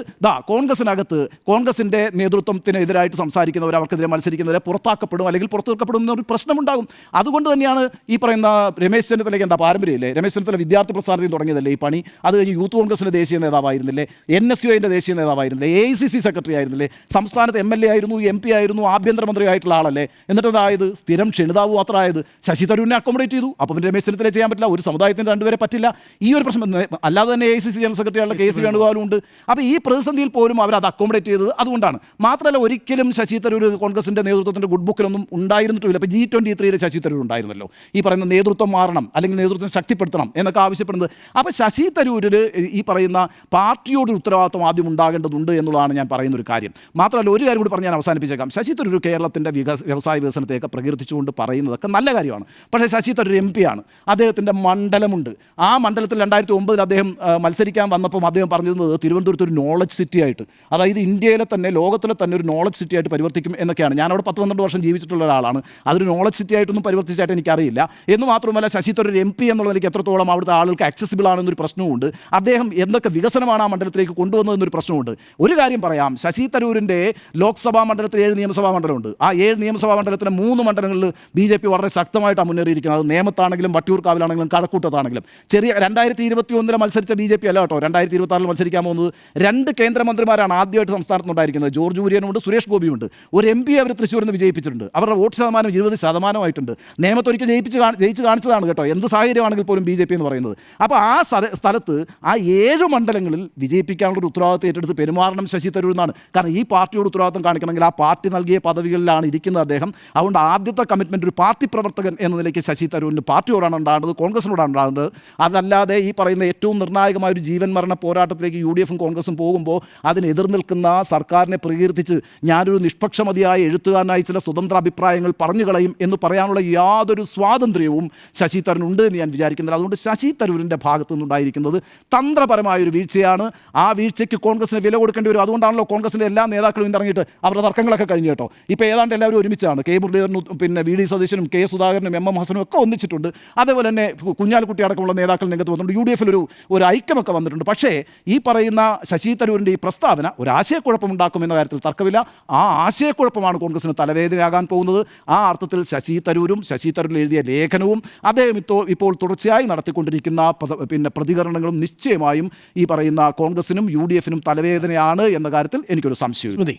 കോൺഗ്രസിനകത്ത് കോൺഗ്രസിൻ്റെ നേതൃത്വത്തിനെതിരായിട്ട് സംസാരിക്കുന്നവർ, അവർക്കെതിരെ മത്സരിക്കുന്നവരെ പുറത്താക്കപ്പെടും അല്ലെങ്കിൽ പുറത്തു നിർത്തപ്പെടും എന്നൊരു പ്രശ്നമുണ്ടാകും. അതുകൊണ്ട് തന്നെയാണ് ഈ പറയുന്ന രമേശ് ചെന്നിത്തലയ്ക്ക് എന്താ പാരമ്പര്യമില്ലേ? രമേശ് ചെന്നിത്തല വിദ്യാർത്ഥി പ്രസ്ഥാനത്തിൽ തുടങ്ങിയതല്ലേ ഈ പണി. അത് കഴിഞ്ഞ് യൂത്ത് കോൺഗ്രസിൻ്റെ ദേശീയ നേതാവായിരുന്നില്ലേ, NSUIൻ്റെ ദേശീയ നേതാവായിരുന്നില്ലേ, AICC സെക്രട്ടറി ആയിരുന്നില്ലേ, സംസ്ഥാനത്ത് MLA ആയിരുന്നു, MP ആയിരുന്നു, ആഭ്യന്തരമന്ത്രി ആയിട്ടുള്ള ആളല്ലേ. എന്നിട്ട് അതായത് സ്ഥിരം ക്ഷണിതാവ് മാത്രമായത് ശശി തരൂരിനെ അക്കോമഡേറ്റ് ചെയ്തു. അപ്പം പിന്നെ രമേശ് ചെന്നിത്തല ചെയ്യാൻ പറ്റില്ല, ഒരു സമുദായത്തിന് രണ്ടുപേരെ പറ്റില്ല. ഈ ഒരു പ്രശ്നം അല്ലാതെ തന്നെ AICC ജനറൽ സെക്രട്ടറി ആയിട്ടുള്ള KC വേണുഗോപാലും ഉണ്ട്. അപ്പോൾ ഈ പ്രതിസന്ധിയിൽ പോലും അവർ അത് അക്കോമഡേറ്റ് ചെയ്തത് അതുകൊണ്ടാണ്. മാത്രമല്ല ഒരിക്കലും ശശി തരൂർ കോൺഗ്രസിൻ്റെ നേതൃത്വത്തിൻ്റെ ഗുഡ് ബുക്കിലൊന്നും ഉണ്ടായിരുന്നിട്ടില്ല. ഇപ്പോൾ G23 ശശി തരൂർ ഉണ്ടായിരുന്നല്ലോ, ഈ പറയുന്ന നേതൃത്വം മാറണം അല്ലെങ്കിൽ നേതൃത്വം ശക്തിപ്പെടുത്തണം എന്നൊക്കെ ആവശ്യപ്പെടുന്നത്. അപ്പോൾ ശശി തരൂരിൽ ഈ പറയുന്ന പാർട്ടിയോട് ഉത്തരവാദിത്വം ആദ്യം ഉണ്ടാകേണ്ടതുണ്ട് എന്നുള്ളതാണ് ഞാൻ പറയുന്ന ഒരു കാര്യം. മാത്രമല്ല ഒരു കാര്യം കൂടി പറഞ്ഞ് ഞാൻ അവസാനിപ്പിച്ചേക്കാം. ശശി തരൂർ കേരളത്തിൻ്റെ വ്യവസായ വികസനത്തെയൊക്കെ പ്രകീർത്തിച്ചുകൊണ്ട് പറയുന്നതൊക്കെ നല്ല കാര്യമാണ്. പക്ഷേ ശശി തരൂർ MP ആണ്, അദ്ദേഹത്തിൻ്റെ മണ്ഡലമുണ്ട്. ആ മണ്ഡലത്തിൽ 2009 അദ്ദേഹം മത്സരിക്കാൻ വന്നപ്പോൾ അദ്ദേഹം പറഞ്ഞിരുന്നത് തിരുവനന്തപുരത്ത് ഒരു നോളജ് സിറ്റി ആയിട്ട്, അതായത് ഇന്ത്യയിലെ തന്നെ ലോകത്തിലെ തന്നെ ഒരു നോളജ് സിറ്റി ആയിട്ട് പരിവർത്തിക്കും എന്നൊക്കെയാണ്. ഞാനവിടെ 10-12 വർഷം ജീവിച്ചിട്ടുള്ള ഒരാളാണ്. അതൊരു നോളജ് സിറ്റി ആയിട്ടൊന്നും പരിവർത്തിച്ചായിട്ട് എനിക്കറിയില്ല. എന്ന് മാത്രമല്ല ശശി തരൂർ MP എന്നുള്ള എനിക്ക് എത്രത്തോളം അവിടുത്തെ ആളുകൾക്ക് ആക്സസിബിൾ ആണെന്നൊരു പ്രശ്നമുണ്ട്. അദ്ദേഹം എന്തൊക്കെ വികസനമാണ് ആ മണ്ഡലത്തിലേക്ക് കൊണ്ടുവന്നതെന്നൊരു പ്രശ്നമുണ്ട്. ഒരു കാര്യം പറയാം, ശശി തരൂരിൻ്റെ ലോക്സഭാ മണ്ഡലത്തിൽ 7 നിയമസഭാ മണ്ഡലമുണ്ട്. ആ 7 നിയമസഭാ മണ്ഡലത്തിലെ 3 മണ്ഡലങ്ങളിൽ BJP വളരെ ശക്തമായിട്ടാണ് മുന്നേറിയിരിക്കുന്നത്. അത് നേമത്താണെങ്കിലും വട്ടിയൂർക്കാവിലാണെങ്കിലും കഴക്കൂട്ടത്താണെങ്കിലും. 2021 മത്സരിച്ച BJP അല്ല കേട്ടോ 2026 മത്സരിക്കാൻ പോകുന്നത്. 2 കേന്ദ്രമന്ത്രിമാരാണ് ആദ്യമായിട്ട് സംസ്ഥാനത്തുണ്ടായിരിക്കുന്നത്. ജോർജ് കുര്യനുണ്ട്, സുരേഷ് ഗോപിയുണ്ട്. ഒരു MP അവർ തൃശ്ശൂരിൽ നിന്ന് വിജയിപ്പിച്ചിട്ടുണ്ട്. അവരുടെ വോട്ട് ശതമാനം 20% നേമത്തൊരിക്കൽ ജയിച്ച് കാണിച്ചതാണ് കേട്ടോ. എന്ത് സാഹചര്യമാണെങ്കിൽ പോലും BJP എന്ന് പറയുന്നത്. അപ്പോൾ ആ സ്ഥലത്ത് ആ 7 മണ്ഡലങ്ങളിൽ വിജയിപ്പിക്കാനുള്ള ഒരു ഉത്തരവാദിത്വം ഏറ്റെടുത്ത് പെരുമാറണം ശശി തരൂർ എന്നാണ്. കാരണം ഈ പാർട്ടിയോട് ഉത്തരവാദിത്വം കാണിക്കണമെങ്കിൽ ആ പാർട്ടി നൽകിയ പദവികളിലാണ് ഇരിക്കുന്നത് അദ്ദേഹം. അതുകൊണ്ട് ആദ്യത്തെ കമ്മിറ്റ്മെൻറ്റ് ഒരു പാർട്ടി പ്രവർത്തകൻ എന്ന നിലയ്ക്ക് ശശി തരൂരിന് പാർട്ടിയോടാണ് ഉണ്ടാകുന്നത്, കോൺഗ്രസിനോടാണ് ഉണ്ടാകുന്നത്. അതല്ലാതെ ഈ പറയുന്ന ഏറ്റവും നിർണായകമായ ഒരു ജീവൻ മരണ പോരാട്ടത്തിലേക്ക് UDF-ഉം കോൺഗ്രസും പോകുമ്പോൾ അതിനെതിർ നിൽക്കുന്ന സർക്കാരിനെ പ്രകീർത്തിച്ച് ഞാനൊരു നിഷ്പക്ഷമതിയായ എഴുത്തുകാരനായി ചില സ്വതന്ത്ര അഭിപ്രായങ്ങൾ പറഞ്ഞു കളയും എന്ന് പറയാനുള്ള യാതൊരു സ്വാതന്ത്ര്യവും ശശി തരൂരിനുണ്ട് എന്ന് ഞാൻ വിചാരിക്കുന്നില്ല. അതുകൊണ്ട് ശശി തരൂരിൻ്റെ ഭാഗത്തു നിന്നുണ്ടായിരിക്കുന്നത് തന്ത്രപരമായൊരു വീഴ്ചയാണ്. ആ വീഴ്ചയ്ക്ക് കോൺഗ്രസിന് വില കൊടുക്കേണ്ടി വരും. അതുകൊണ്ടാണല്ലോ കോൺഗ്രസിൻ്റെ എല്ലാ നേതാക്കളും ഇറങ്ങിയിട്ട് അവരുടെ തർക്കങ്ങളൊക്കെ കഴിഞ്ഞു കേട്ടോ. ഇപ്പോൾ ഏതാണ്ട് എല്ലാവരും ഒരുമിച്ചാണ്. K മുരളീധരനും പിന്നെ VD സതീശനും K സുധാകരനും MM ഹസനും ഒക്കെ ഒന്നിച്ചിട്ടുണ്ട്. അതേപോലെ തന്നെ കുഞ്ഞാലിക്കുട്ടി അടക്കമുള്ള നേതാക്കൾ രംഗത്ത് വന്നിട്ടുണ്ട്. UDF-ൽ ഒരു ഐക്യമൊക്കെ വന്നിട്ടുണ്ട്. പക്ഷേ ഈ പറയുന്ന ശശി തരൂരിൻ്റെ ഈ പ്രസ്താവന ഒരു ആശയക്കുഴപ്പമുണ്ടാക്കുമെന്ന കാര്യത്തിൽ തർക്കമില്ല. ആ ആശയക്കുഴപ്പമാണ് കോൺഗ്രസിന് തല തലവേദനയാകാൻ പോകുന്നത്. ആ അർത്ഥത്തിൽ ശശി തരൂരും ശശി തരൂരിൽ എഴുതിയ ലേഖനവും അദ്ദേഹം ഇപ്പോൾ തുടർച്ചയായി നടത്തിക്കൊണ്ടിരിക്കുന്ന പ്രതികരണങ്ങളും നിശ്ചയമായും ഈ പറയുന്ന കോൺഗ്രസിനും UDF-നും തലവേദനയാണ് എന്ന കാര്യത്തിൽ എനിക്കൊരു സംശയമില്ല.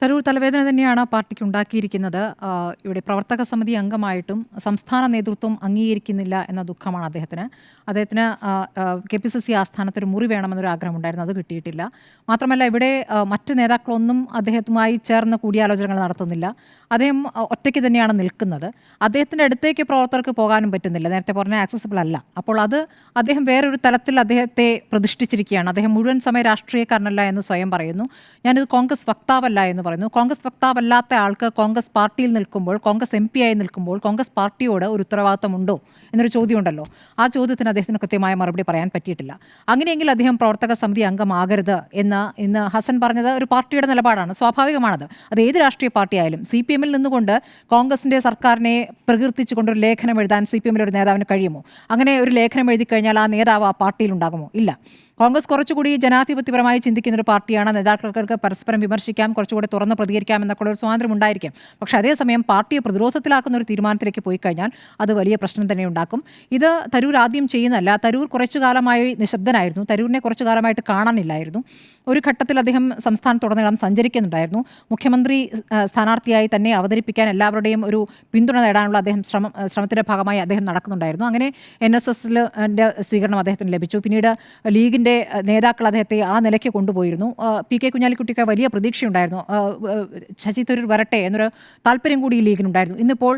തരൂർ തലവേദന തന്നെയാണ് പാർട്ടിക്ക് ഉണ്ടാക്കിയിരിക്കുന്നത്. ഇവിടെ പ്രവർത്തക സമിതി അംഗമായിട്ടും സംസ്ഥാന നേതൃത്വം അംഗീകരിക്കുന്നില്ല എന്ന ദുഃഖമാണ് അദ്ദേഹത്തിന്. KPCC ആസ്ഥാനത്തൊരു മുറി വേണമെന്നൊരു ആഗ്രഹമുണ്ടായിരുന്നു, അത് കിട്ടിയിട്ടില്ല. മാത്രമല്ല ഇവിടെ മറ്റ് നേതാക്കളൊന്നും അദ്ദേഹത്തുമായി ചേർന്ന് കൂടിയാലോചനകൾ നടത്തുന്നില്ല. അദ്ദേഹം ഒറ്റയ്ക്ക് തന്നെയാണ് നിൽക്കുന്നത്. അദ്ദേഹത്തിൻ്റെ അടുത്തേക്ക് പ്രവർത്തകർക്ക് പോകാനും പറ്റുന്നില്ല, നേരത്തെ പറഞ്ഞ ആക്സസിബിൾ അല്ല. അപ്പോൾ അത് അദ്ദേഹം വേറൊരു തലത്തിൽ അദ്ദേഹത്തെ പ്രതിഷ്ഠിച്ചിരിക്കുകയാണ്. അദ്ദേഹം മുഴുവൻ സമയ രാഷ്ട്രീയക്കാരനല്ല എന്ന് സ്വയം പറയുന്നു. ഞാനിത് കോൺഗ്രസ് വക്താവല്ല എന്ന് പറയുന്നു. കോൺഗ്രസ് വക്താവല്ലാത്ത ആൾക്ക് കോൺഗ്രസ് പാർട്ടിയിൽ നിൽക്കുമ്പോൾ, കോൺഗ്രസ് MP ആയി നിൽക്കുമ്പോൾ കോൺഗ്രസ് പാർട്ടിയോട് ഒരു ഉത്തരവാദിത്തമുണ്ടോ എന്നൊരു ചോദ്യമുണ്ടല്ലോ. ആ ചോദ്യത്തിന് അദ്ദേഹത്തിന് കൃത്യമായ മറുപടി പറയാൻ പറ്റിയിട്ടില്ല. അങ്ങനെയെങ്കിൽ അദ്ദേഹം പ്രവർത്തക സമിതി അംഗമാകരുത് എന്ന് ഇന്ന് ഹസൻ പറഞ്ഞത് ഒരു പാർട്ടിയുടെ നിലപാടാണ്, സ്വാഭാവികമാണത്. അത് ഏത് രാഷ്ട്രീയ പാർട്ടി ആയാലും. CPM-ൽ നിന്നുകൊണ്ട് കോൺഗ്രസിൻ്റെ സർക്കാരിനെ പ്രകീർത്തിച്ചുകൊണ്ടൊരു ലേഖനം എഴുതാൻ CPM-ലെ ഒരു നേതാവിന് കഴിയുമോ? അങ്ങനെ ഒരു ലേഖനം എഴുതി കഴിഞ്ഞാൽ ആ നേതാവ് ആ പാർട്ടിയിൽ ഉണ്ടാകുമോ? ഇല്ല. കോൺഗ്രസ് കുറച്ചുകൂടി ജനാധിപത്യപരമായി ചിന്തിക്കുന്ന ഒരു പാർട്ടിയാണ്. നേതാക്കൾക്ക് പരസ്പരം വിമർശിക്കാം, കുറച്ചുകൂടി തുറന്ന് പ്രതികരിക്കാം എന്നൊക്കെ ഒരു സ്വാതന്ത്ര്യം ഉണ്ടായിരിക്കും. പക്ഷേ അതേസമയം പാർട്ടിയെ പ്രതിരോധത്തിലാക്കുന്ന ഒരു തീരുമാനത്തിലേക്ക് പോയി കഴിഞ്ഞാൽ അത് വലിയ പ്രശ്നം തന്നെ ഉണ്ടാക്കും. ഇത് തരൂർ ആദ്യം ചെയ്യുന്നതല്ല. തരൂർ കുറച്ചു കാലമായി നിശബ്ദനായിരുന്നു. തരൂരിനെ കുറച്ചു കാലമായിട്ട് കാണാനില്ലായിരുന്നു. ഒരു ഘട്ടത്തിൽ അദ്ദേഹം സംസ്ഥാനത്തുടനീളം സഞ്ചരിക്കുന്നുണ്ടായിരുന്നു. മുഖ്യമന്ത്രി സ്ഥാനാർത്ഥിയായി തന്നെ അവതരിപ്പിക്കാൻ എല്ലാവരുടെയും ഒരു പിന്തുണ നേടാനുള്ള ശ്രമത്തിൻ്റെ ഭാഗമായി അദ്ദേഹം നടക്കുന്നുണ്ടായിരുന്നു. അങ്ങനെ NSS-ന്റെ സ്വീകരണം അദ്ദേഹത്തിന് ലഭിച്ചു. പിന്നീട് ലീഗിൻ്റെ നേതാക്കൾ അദ്ദേഹത്തെ ആ നിലയ്ക്ക് കൊണ്ടുപോയിരുന്നു. PK കുഞ്ഞാലിക്കുട്ടിക്ക് വലിയ പ്രതീക്ഷയുണ്ടായിരുന്നു, ശശി തരൂർ വരട്ടെ എന്നൊരു താല്പര്യം കൂടി ഈ ലീഗിനുണ്ടായിരുന്നു. ഇന്നിപ്പോൾ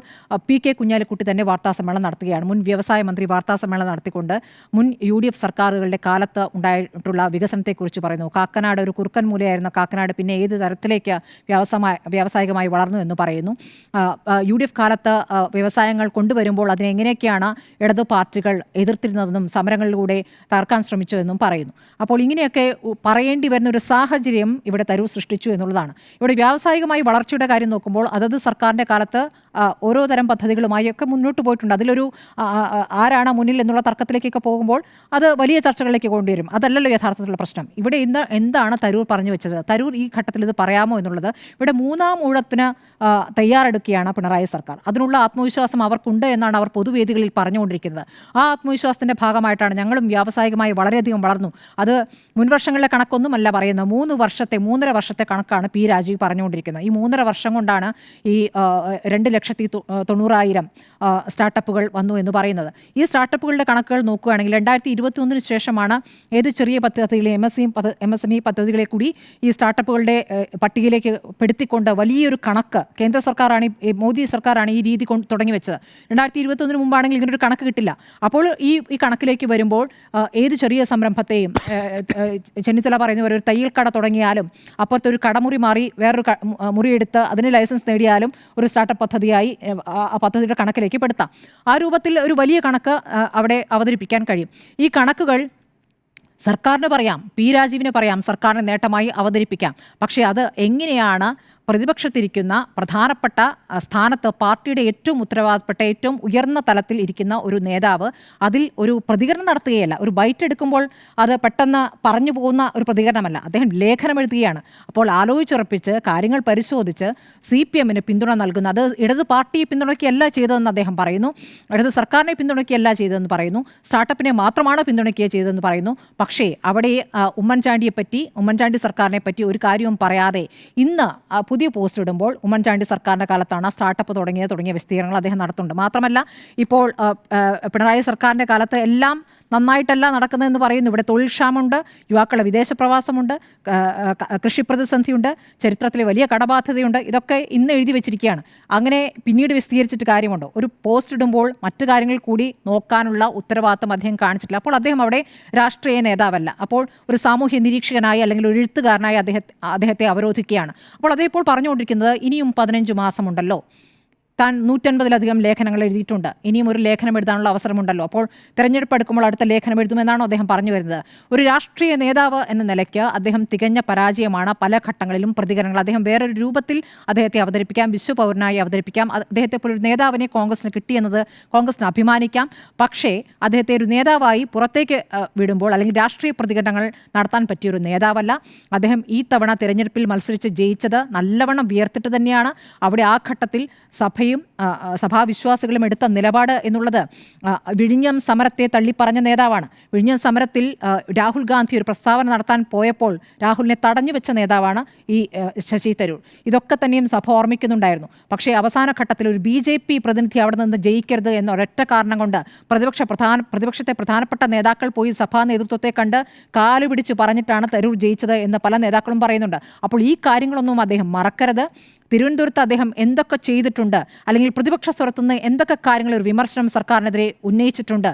PK കുഞ്ഞാലിക്കുട്ടി തന്നെ വാർത്താസമ്മേളനം നടത്തുകയാണ്. മുൻ വ്യവസായ മന്ത്രി വാർത്താസമ്മേളനം നടത്തിക്കൊണ്ട് മുൻ UDF സർക്കാരുകളുടെ കാലത്ത് ഉണ്ടായിട്ടുള്ള വികസനത്തെക്കുറിച്ച് പറയുന്നു. കാക്കനാട് ഒരു കുറുക്കൻ മൂലയായിരുന്ന കാക്കനാട് പിന്നെ ഏത് തരത്തിലേക്ക് വ്യാവസായികമായി വളർന്നു എന്ന് പറയുന്നു. UDF കാലത്ത് വ്യവസായങ്ങൾ കൊണ്ടുവരുമ്പോൾ അതിനെങ്ങനെയൊക്കെയാണ് ഇടതു പാർട്ടികൾ എതിർത്തിരുന്നതെന്നും സമരങ്ങളിലൂടെ തകർക്കാൻ ശ്രമിച്ചതെന്നും പറയുന്നു. അപ്പോൾ ഇങ്ങനെയൊക്കെ പറയേണ്ടി വരുന്ന ഒരു സാഹചര്യം ഇവിടെ തരൂർ സൃഷ്ടിച്ചു എന്നുള്ളതാണ്. ഇവിടെ വ്യാവസായികമായി വളർച്ചയുടെ കാര്യം നോക്കുമ്പോൾ അതത് സർക്കാരിൻ്റെ കാലത്ത് ഓരോ തരം പദ്ധതികളുമായി ഒക്കെ മുന്നോട്ട് പോയിട്ടുണ്ട്. അതിലൊരു ആരാണ് മുന്നിൽ എന്നുള്ള തർക്കത്തിലേക്കൊക്കെ പോകുമ്പോൾ അത് വലിയ ചർച്ചകളിലേക്ക് കൊണ്ടുവരും. അതല്ലല്ലോ യഥാർത്ഥത്തിലുള്ള പ്രശ്നം. ഇവിടെ ഇന്ന് എന്താണ് തരൂർ പറഞ്ഞു വെച്ചത്? തരൂർ ഈ ഘട്ടത്തിൽ ഇത് പറയാമോ എന്നുള്ളത്. ഇവിടെ മൂന്നാം ഊഴത്തിന് തയ്യാറെടുക്കുകയാണ് പിണറായി സർക്കാർ. അതിനുള്ള ആത്മവിശ്വാസം അവർക്കുണ്ട് എന്നാണ് അവർ പൊതുവേദികളിൽ പറഞ്ഞുകൊണ്ടിരിക്കുന്നത്. ആ ആത്മവിശ്വാസത്തിൻ്റെ ഭാഗമായിട്ടാണ് ഞങ്ങളും വ്യാവസായികമായി വളരെയധികം വളർന്നു. അത് മുൻവർഷങ്ങളിലെ കണക്കൊന്നുമല്ല പറയുന്നത്, 3.5 വർഷത്തെ കണക്കാണ് P. രാജീവ് പറഞ്ഞുകൊണ്ടിരിക്കുന്നത്. ഈ 3.5 വർഷം കൊണ്ടാണ് ഈ 2,90,000 സ്റ്റാർട്ടപ്പുകൾ വന്നു എന്ന് പറയുന്നത്. ഈ സ്റ്റാർട്ടപ്പുകളുടെ കണക്കുകൾ നോക്കുകയാണെങ്കിൽ 2021 ശേഷമാണ് ഏത് ചെറിയ പദ്ധതികളെ MSME പദ്ധതികളെ കൂടി ഈ സ്റ്റാർട്ടപ്പുകളുടെ പട്ടികയിലേക്ക് പെടുത്തിക്കൊണ്ട് വലിയൊരു കണക്ക് കേന്ദ്ര സർക്കാരാണ്, മോദി സർക്കാരാണ് ഈ രീതി തുടങ്ങി വെച്ചത്. 2021 മുമ്പാണെങ്കിൽ ഇങ്ങനൊരു കണക്ക് കിട്ടില്ല. അപ്പോൾ ഈ കണക്കിലേക്ക് വരുമ്പോൾ ഏത് ചെറിയ സംരംഭത്തെയും ചെന്നിത്തല പറയുന്ന പോലെ ഒരു തയ്യൽ കട തുടങ്ങിയാലും അപ്പുറത്തൊരു കടമുറി മാറി വേറൊരു മുറിയെടുത്ത് അതിന് ലൈസൻസ് നേടിയാലും ഒരു സ്റ്റാർട്ടപ്പ് പദ്ധതിയായി ആ പദ്ധതിയുടെ കണക്കിലേക്ക് പെടുത്താം. ആ രൂപത്തിൽ ഒരു വലിയ കണക്ക് അവിടെ അവതരിപ്പിക്കാൻ കഴിയും. ഈ കണക്കുകൾ സർക്കാരിന് പറയാം, P. രാജീവിന് പറയാം, സർക്കാരിന് നേട്ടമായി അവതരിപ്പിക്കാം. പക്ഷേ അത് എങ്ങനെയാണ് പ്രതിപക്ഷത്തിരിക്കുന്ന പ്രധാനപ്പെട്ട സ്ഥാനത്ത് പാർട്ടിയുടെ ഏറ്റവും ഉത്തരവാദപ്പെട്ട ഏറ്റവും ഉയർന്ന തലത്തിൽ ഇരിക്കുന്ന ഒരു നേതാവ് അതിൽ ഒരു പ്രതികരണം നടത്തുകയല്ല. ഒരു ബൈറ്റ് എടുക്കുമ്പോൾ അത് പെട്ടെന്ന് പറഞ്ഞു പോകുന്ന ഒരു പ്രതികരണമല്ല. അദ്ദേഹം ലേഖനം എഴുതുകയാണ്. അപ്പോൾ ആലോചിച്ചുറപ്പിച്ച് കാര്യങ്ങൾ പരിശോധിച്ച് CPM-ന് പിന്തുണ നൽകുന്ന, അത് ഇടത് പാർട്ടിയെ പിന്തുണയ്ക്കുകയല്ല ചെയ്തതെന്ന് അദ്ദേഹം പറയുന്നു, ഇടത് സർക്കാരിനെ പിന്തുണയ്ക്കുകയല്ല ചെയ്തതെന്ന് പറയുന്നു, സ്റ്റാർട്ടപ്പിനെ മാത്രമാണ് പിന്തുണയ്ക്കുക ചെയ്തതെന്ന് പറയുന്നു. പക്ഷേ അവിടെ ഉമ്മൻചാണ്ടി സർക്കാരിനെ പറ്റി ഒരു കാര്യവും പറയാതെ ഇന്ന് പുതിയ പോസ്റ്റ് ഇടുമ്പോൾ ഉമ്മൻചാണ്ടി സർക്കാരിൻ്റെ കാലത്താണ് സ്റ്റാർട്ടപ്പ് തുടങ്ങിയ വിസ്തീർണങ്ങൾ അദ്ദേഹം നടത്തുന്നുണ്ട്. മാത്രമല്ല ഇപ്പോൾ പിണറായി സർക്കാരിൻ്റെ കാലത്ത് എല്ലാം നന്നായിട്ടല്ല നടക്കുന്നതെന്ന് പറയുന്നു. ഇവിടെ തൊഴിൽ ക്ഷാമമുണ്ട്, യുവാക്കളുടെ വിദേശ പ്രവാസമുണ്ട്, കൃഷി പ്രതിസന്ധിയുണ്ട്, ചരിത്രത്തിലെ വലിയ കടബാധ്യതയുണ്ട്. ഇതൊക്കെ ഇന്ന് എഴുതി വെച്ചിരിക്കുകയാണ്. അങ്ങനെ പിന്നീട് വിസ്തീരിച്ചിട്ട് കാര്യമുണ്ടോ? ഒരു പോസ്റ്റ് ഇടുമ്പോൾ മറ്റു കാര്യങ്ങൾ കൂടി നോക്കാനുള്ള ഉത്തരവാദിത്തം അദ്ദേഹം കാണിച്ചിട്ടില്ല. അപ്പോൾ അദ്ദേഹം അവിടെ രാഷ്ട്രീയ നേതാവല്ല. അപ്പോൾ ഒരു സാമൂഹ്യ നിരീക്ഷകനായി അല്ലെങ്കിൽ ഒരു എഴുത്തുകാരനായി അദ്ദേഹത്തെ അവരോധിക്കുകയാണ്. അപ്പോൾ അതേപ്പോൾ പറഞ്ഞുകൊണ്ടിരിക്കുന്നത് ഇനിയും 15 മാസമുണ്ടല്ലോ, താൻ 150-ലധികം ലേഖനങ്ങൾ എഴുതിയിട്ടുണ്ട്, ഇനിയും ഒരു ലേഖനം എഴുതാനുള്ള അവസരമുണ്ടല്ലോ, അപ്പോൾ തെരഞ്ഞെടുപ്പ് എടുക്കുമ്പോൾ അടുത്ത ലേഖനം എഴുതുമെന്നാണോ അദ്ദേഹം പറഞ്ഞു വരുന്നത്? ഒരു രാഷ്ട്രീയ നേതാവ് എന്ന നിലയ്ക്ക് അദ്ദേഹം തികഞ്ഞ പരാജയമാണ്. പല ഘട്ടങ്ങളിലും പ്രതികരണങ്ങൾ, അദ്ദേഹം വേറൊരു രൂപത്തിൽ അദ്ദേഹത്തെ അവതരിപ്പിക്കാം, വിശ്വപൗരനായി അവതരിപ്പിക്കാം. അദ്ദേഹത്തെ പോലൊരു നേതാവിനെ കോൺഗ്രസിന് കിട്ടിയെന്നത് കോൺഗ്രസിന് അഭിമാനിക്കാം. പക്ഷേ അദ്ദേഹത്തെ ഒരു നേതാവായി പുറത്തേക്ക് വിടുമ്പോൾ അല്ലെങ്കിൽ രാഷ്ട്രീയ പ്രതികരണങ്ങൾ നടത്താൻ പറ്റിയൊരു നേതാവല്ല അദ്ദേഹം. ഈ തവണ തിരഞ്ഞെടുപ്പിൽ മത്സരിച്ച് ജയിച്ചത് നല്ലവണ്ണം വിയർത്തിട്ട് തന്നെയാണ്. അവിടെ ആ ഘട്ടത്തിൽ സഭയും സഭാവിശ്വാസികളും എടുത്ത നിലപാട് എന്നുള്ളത് വിഴിഞ്ഞം സമരത്തെ തള്ളിപ്പറഞ്ഞ നേതാവാണ്. വിഴിഞ്ഞം സമരത്തിൽ രാഹുൽ ഗാന്ധി ഒരു പ്രസ്താവന നടത്താൻ പോയപ്പോൾ രാഹുലിനെ തടഞ്ഞു വെച്ച നേതാവാണ് ഈ ശശി തരൂർ. ഇതൊക്കെ തന്നെയും സഭ ഓർമ്മിക്കുന്നുണ്ടായിരുന്നു. പക്ഷേ അവസാന ഘട്ടത്തിൽ ഒരു BJP പ്രതിനിധി അവിടെ നിന്ന് ജയിക്കരുത് എന്ന ഒരൊറ്റ കാരണം കൊണ്ട് പ്രതിപക്ഷത്തെ പ്രധാനപ്പെട്ട നേതാക്കൾ പോയി സഭാ നേതൃത്വത്തെ കണ്ട് കാലുപിടിച്ച് പറഞ്ഞിട്ടാണ് തരൂർ ജയിച്ചത് എന്ന് പല നേതാക്കളും പറയുന്നുണ്ട്. അപ്പോൾ ഈ കാര്യങ്ങളൊന്നും അദ്ദേഹം മറക്കരുത്. തിരുവനന്തപുരത്ത് അദ്ദേഹം എന്തൊക്കെ ചെയ്തിട്ടുണ്ട്, അല്ലെങ്കിൽ പ്രതിപക്ഷ സ്വരത്തുനിന്ന് എന്തൊക്കെ കാര്യങ്ങൾ ഒരു വിമർശനം സർക്കാരിനെതിരെ ഉന്നയിച്ചിട്ടുണ്ട്,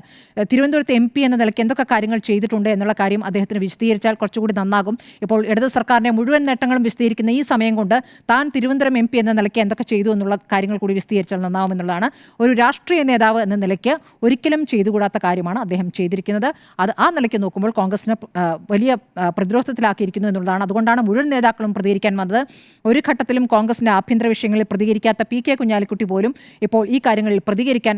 തിരുവനന്തപുരത്ത് MP എന്ന നിലയ്ക്ക് എന്തൊക്കെ കാര്യങ്ങൾ ചെയ്തിട്ടുണ്ട് എന്നുള്ള കാര്യം അദ്ദേഹത്തിന് വിശദീകരിച്ചാൽ കുറച്ചുകൂടി നന്നാകും. ഇപ്പോൾ ഇടത് സർക്കാരിൻ്റെ മുഴുവൻ നേട്ടങ്ങളും വിശദീകരിക്കുന്ന ഈ സമയം കൊണ്ട് താൻ തിരുവനന്തപുരം MP എന്ന നിലയ്ക്ക് എന്തൊക്കെ ചെയ്തു എന്നുള്ള കാര്യങ്ങൾ കൂടി വിശദീകരിച്ചാൽ നന്നാവുമെന്നുള്ളതാണ്. ഒരു രാഷ്ട്രീയ നേതാവ് എന്ന നിലയ്ക്ക് ഒരിക്കലും ചെയ്തുകൂടാത്ത കാര്യമാണ് അദ്ദേഹം ചെയ്തിരിക്കുന്നത്. അത് ആ നിലയ്ക്ക് നോക്കുമ്പോൾ കോൺഗ്രസിനെ വലിയ പ്രതിരോധത്തിലാക്കിയിരിക്കുന്നു എന്നുള്ളതാണ്. അതുകൊണ്ടാണ് മുഴുവൻ നേതാക്കളും പ്രതികരിക്കാൻ വന്നത്. ഒരു ഘട്ടത്തിലും കോൺഗ്രസിൻ്റെ ആഭ്യന്തര വിഷയങ്ങളിൽ പ്രതികരിക്കാത്ത PK കുഞ്ഞാലിക്കുട്ടി പോലും ഇപ്പോൾ ഈ കാര്യങ്ങളിൽ പ്രതികരിക്കാൻ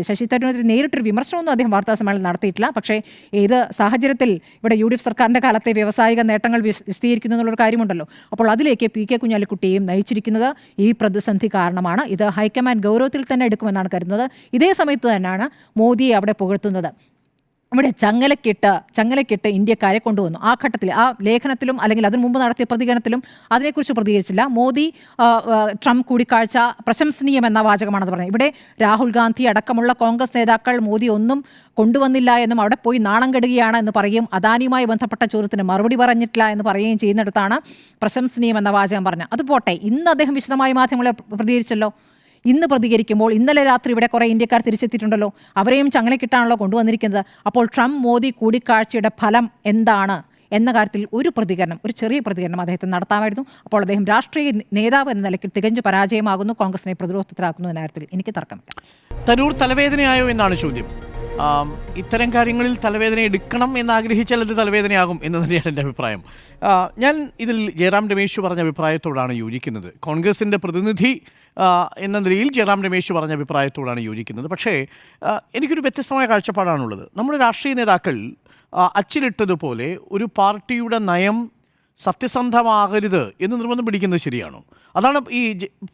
ശശി തരൂരിനെതിരെ നേരിട്ടൊരു വിമർശനമൊന്നും അദ്ദേഹം വാർത്താസമ്മേളനം നടത്തിയിട്ടില്ല. പക്ഷേ ഏത് സാഹചര്യത്തിൽ ഇവിടെ UDF സർക്കാരിൻ്റെ കാലത്തെ വ്യാവസായിക നേട്ടങ്ങൾ വിശദീകരിക്കുന്നു എന്നുള്ളൊരു കാര്യമുണ്ടല്ലോ. അപ്പോൾ അതിലേക്ക് PK കുഞ്ഞാലിക്കുട്ടിയെയും നയിച്ചിരിക്കുന്നത് ഈ പ്രതിസന്ധി കാരണമാണ്. ഇത് ഹൈക്കമാൻഡ് ഗൗരവത്തിൽ തന്നെ എടുക്കുമെന്നാണ് കരുതുന്നത്. ഇതേ സമയത്ത് തന്നെയാണ് മോദിയെ അവിടെ പുകഴ്ത്തുന്നത്. ഇവിടെ ചങ്ങലക്കിട്ട് ഇന്ത്യക്കാരെ കൊണ്ടുവന്നു. ആ ഘട്ടത്തിൽ ആ ലേഖനത്തിലും അല്ലെങ്കിൽ അതിനു മുമ്പ് നടത്തിയ പ്രതികരണത്തിലും അതിനെക്കുറിച്ച് പ്രതികരിച്ചില്ല. മോദി ട്രംപ് കൂടിക്കാഴ്ച പ്രശംസനീയമെന്ന വാചകമാണെന്ന് പറഞ്ഞത്. ഇവിടെ രാഹുൽ ഗാന്ധി അടക്കമുള്ള കോൺഗ്രസ് നേതാക്കൾ മോദി ഒന്നും കൊണ്ടുവന്നില്ല എന്നും അവിടെ പോയി നാണം കെടുകയാണ് എന്ന് പറയുകയും അദാനിയുമായി ബന്ധപ്പെട്ട ചോദ്യത്തിന് മറുപടി പറഞ്ഞിട്ടില്ല എന്ന് പറയുകയും ചെയ്യുന്നിടത്താണ് പ്രശംസനീയമെന്ന വാചകം പറഞ്ഞത്. അത് പോട്ടെ, ഇന്ന് അദ്ദേഹം വിശദമായി മാധ്യമങ്ങളെ പ്രതികരിച്ചല്ലോ. ഇന്ന് പ്രതികരിക്കുമ്പോൾ ഇന്നലെ രാത്രി ഇവിടെ കുറേ ഇന്ത്യക്കാർ തിരിച്ചെത്തിയിട്ടുണ്ടല്ലോ, അവരെയും ചങ്ങലക്കിട്ടാണല്ലോ കൊണ്ടുവന്നിരിക്കുന്നത്. അപ്പോൾ ട്രംപ് മോദി കൂടിക്കാഴ്ചയുടെ ഫലം എന്താണ് എന്ന കാര്യത്തിൽ ഒരു ചെറിയ പ്രതികരണം അദ്ദേഹത്തിന് നടത്താമായിരുന്നു. അപ്പോൾ അദ്ദേഹം രാഷ്ട്രീയ നേതാവ് എന്ന നിലയ്ക്ക് തികഞ്ഞ പരാജയമാകുന്നു, കോൺഗ്രസിനെ പ്രതിരോധത്തിലാക്കുന്നു എന്ന കാര്യത്തിൽ എനിക്ക് തർക്കമില്ല. തരൂർ തലവേദനയായോ എന്നാണ് ചോദ്യം. ഇത്തരം കാര്യങ്ങളിൽ തലവേദന എടുക്കണം എന്നാഗ്രഹിച്ചാൽ അത് തലവേദനയാകും എന്ന് തന്നെയാണ് എൻ്റെ അഭിപ്രായം. ഞാൻ ഇതിൽ ജയറാം രമേശ് പറഞ്ഞ അഭിപ്രായത്തോടാണ് യോജിക്കുന്നത്. കോൺഗ്രസിൻ്റെ പ്രതിനിധി എന്ന നിലയിൽ ജയറാം രമേശ് പറഞ്ഞ അഭിപ്രായത്തോടാണ് യോജിക്കുന്നത്. പക്ഷേ എനിക്കൊരു വ്യത്യസ്തമായ കാഴ്ചപ്പാടാണുള്ളത്. നമ്മുടെ രാഷ്ട്രീയ നേതാക്കൾ അച്ചിലിട്ടതുപോലെ ഒരു പാർട്ടിയുടെ നയം സത്യസന്ധമാകരുത് എന്ന് നിർബന്ധം പിടിക്കുന്നത് ശരിയാണോ? അതാണ് ഈ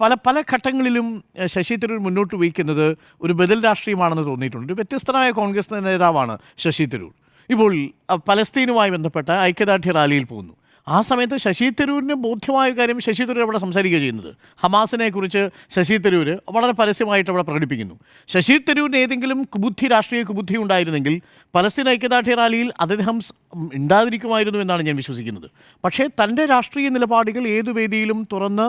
പല ഘട്ടങ്ങളിലും ശശി തരൂർ മുന്നോട്ട് വയ്ക്കുന്നത് ഒരു ബദൽ രാഷ്ട്രീയമാണെന്ന് തോന്നിയിട്ടുണ്ട്. ഒരു വ്യത്യസ്തനായ കോൺഗ്രസ് നേതാവാണ് ശശി തരൂർ. ഇപ്പോൾ പലസ്തീനുമായി ബന്ധപ്പെട്ട ഐക്യദാർഢ്യ റാലിയിൽ പോകുന്നു. ആ സമയത്ത് ശശി തരൂരിന് ബോധ്യമായ കാര്യം ശശി തരൂർ അവിടെ സംസാരിക്കുക ചെയ്യുന്നത്. ഹമാസിനെ കുറിച്ച് ശശി തരൂർ വളരെ പരസ്യമായിട്ട് അവിടെ പ്രകടിപ്പിക്കുന്നു. ശശി തരൂരിന് ഏതെങ്കിലും രാഷ്ട്രീയ കുബുദ്ധി ഉണ്ടായിരുന്നെങ്കിൽ പലസ്തീൻ ഐക്യദാർഢ്യ റാലിയിൽ അദ്ദേഹം ഉണ്ടാതിരിക്കുമായിരുന്നു എന്നാണ് ഞാൻ വിശ്വസിക്കുന്നത്. പക്ഷേ തൻ്റെ രാഷ്ട്രീയ നിലപാടുകൾ ഏതു വേദിയിലും തുറന്ന്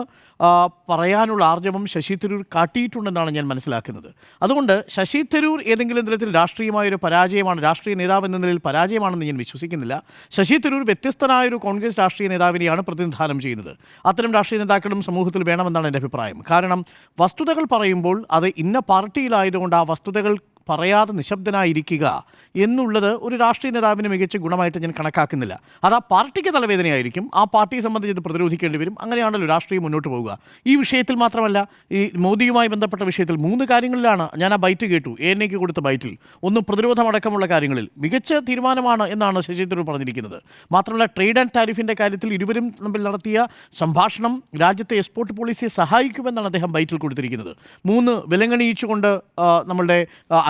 പറയാനുള്ള ആർജവം ശശി തരൂർ കാട്ടിയിട്ടുണ്ടെന്നാണ് ഞാൻ മനസ്സിലാക്കുന്നത്. അതുകൊണ്ട് ശശി തരൂർ ഏതെങ്കിലും തരത്തിൽ രാഷ്ട്രീയമായൊരു പരാജയമാണ്, രാഷ്ട്രീയ നേതാവ് എന്ന നിലയിൽ പരാജയമാണെന്ന് ഞാൻ വിശ്വസിക്കുന്നില്ല. ശശി തരൂർ വ്യത്യസ്തനായൊരു കോൺഗ്രസ് രാഷ്ട്രീയ നേതാവിനെയാണ് പ്രതിനിധാനം ചെയ്യുന്നത്. അത്തരം രാഷ്ട്രീയ നേതാക്കളും സമൂഹത്തിൽ വേണമെന്നാണ് എൻ്റെ അഭിപ്രായം. കാരണം വസ്തുതകൾ പറയുമ്പോൾ അത് ഇന്ന പാർട്ടിയിലായതുകൊണ്ട് ആ വസ്തുതകൾ പറയാതെ നിശബ്ദനായിരിക്കുക എന്നുള്ളത് ഒരു രാഷ്ട്രീയ നേതാവിന് മികച്ച ഗുണമായിട്ട് ഞാൻ കണക്കാക്കുന്നില്ല. അത് ആ പാർട്ടിക്ക് തലവേദനയായിരിക്കും. ആ പാർട്ടിയെ സംബന്ധിച്ച് ഇത് പ്രതിരോധിക്കേണ്ടി വരും. അങ്ങനെയാണല്ലോ രാഷ്ട്രീയം മുന്നോട്ട് പോവുക. ഈ വിഷയത്തിൽ മാത്രമല്ല, ഈ മോദിയുമായി ബന്ധപ്പെട്ട വിഷയത്തിൽ 3 കാര്യങ്ങളിലാണ് ഞാൻ ആ ബൈറ്റ് കേട്ടു, ANAക്ക് കൊടുത്ത ബൈറ്റിൽ. ഒന്ന്, പ്രതിരോധമടക്കമുള്ള കാര്യങ്ങളിൽ മികച്ച തീരുമാനമാണ് എന്നാണ് ശശി തരൂർ പറഞ്ഞിരിക്കുന്നത്. മാത്രമല്ല, ട്രേഡ് ആൻഡ് താരിഫിൻ്റെ കാര്യത്തിൽ ഇരുവരും തമ്മിൽ നടത്തിയ സംഭാഷണം രാജ്യത്തെ എക്സ്പോർട്ട് പോളിസിയെ സഹായിക്കുമെന്നാണ് അദ്ദേഹം ബൈറ്റിൽ കൊടുത്തിരിക്കുന്നത്. 3, വിലങ്ങണിയിച്ചുകൊണ്ട് നമ്മളുടെ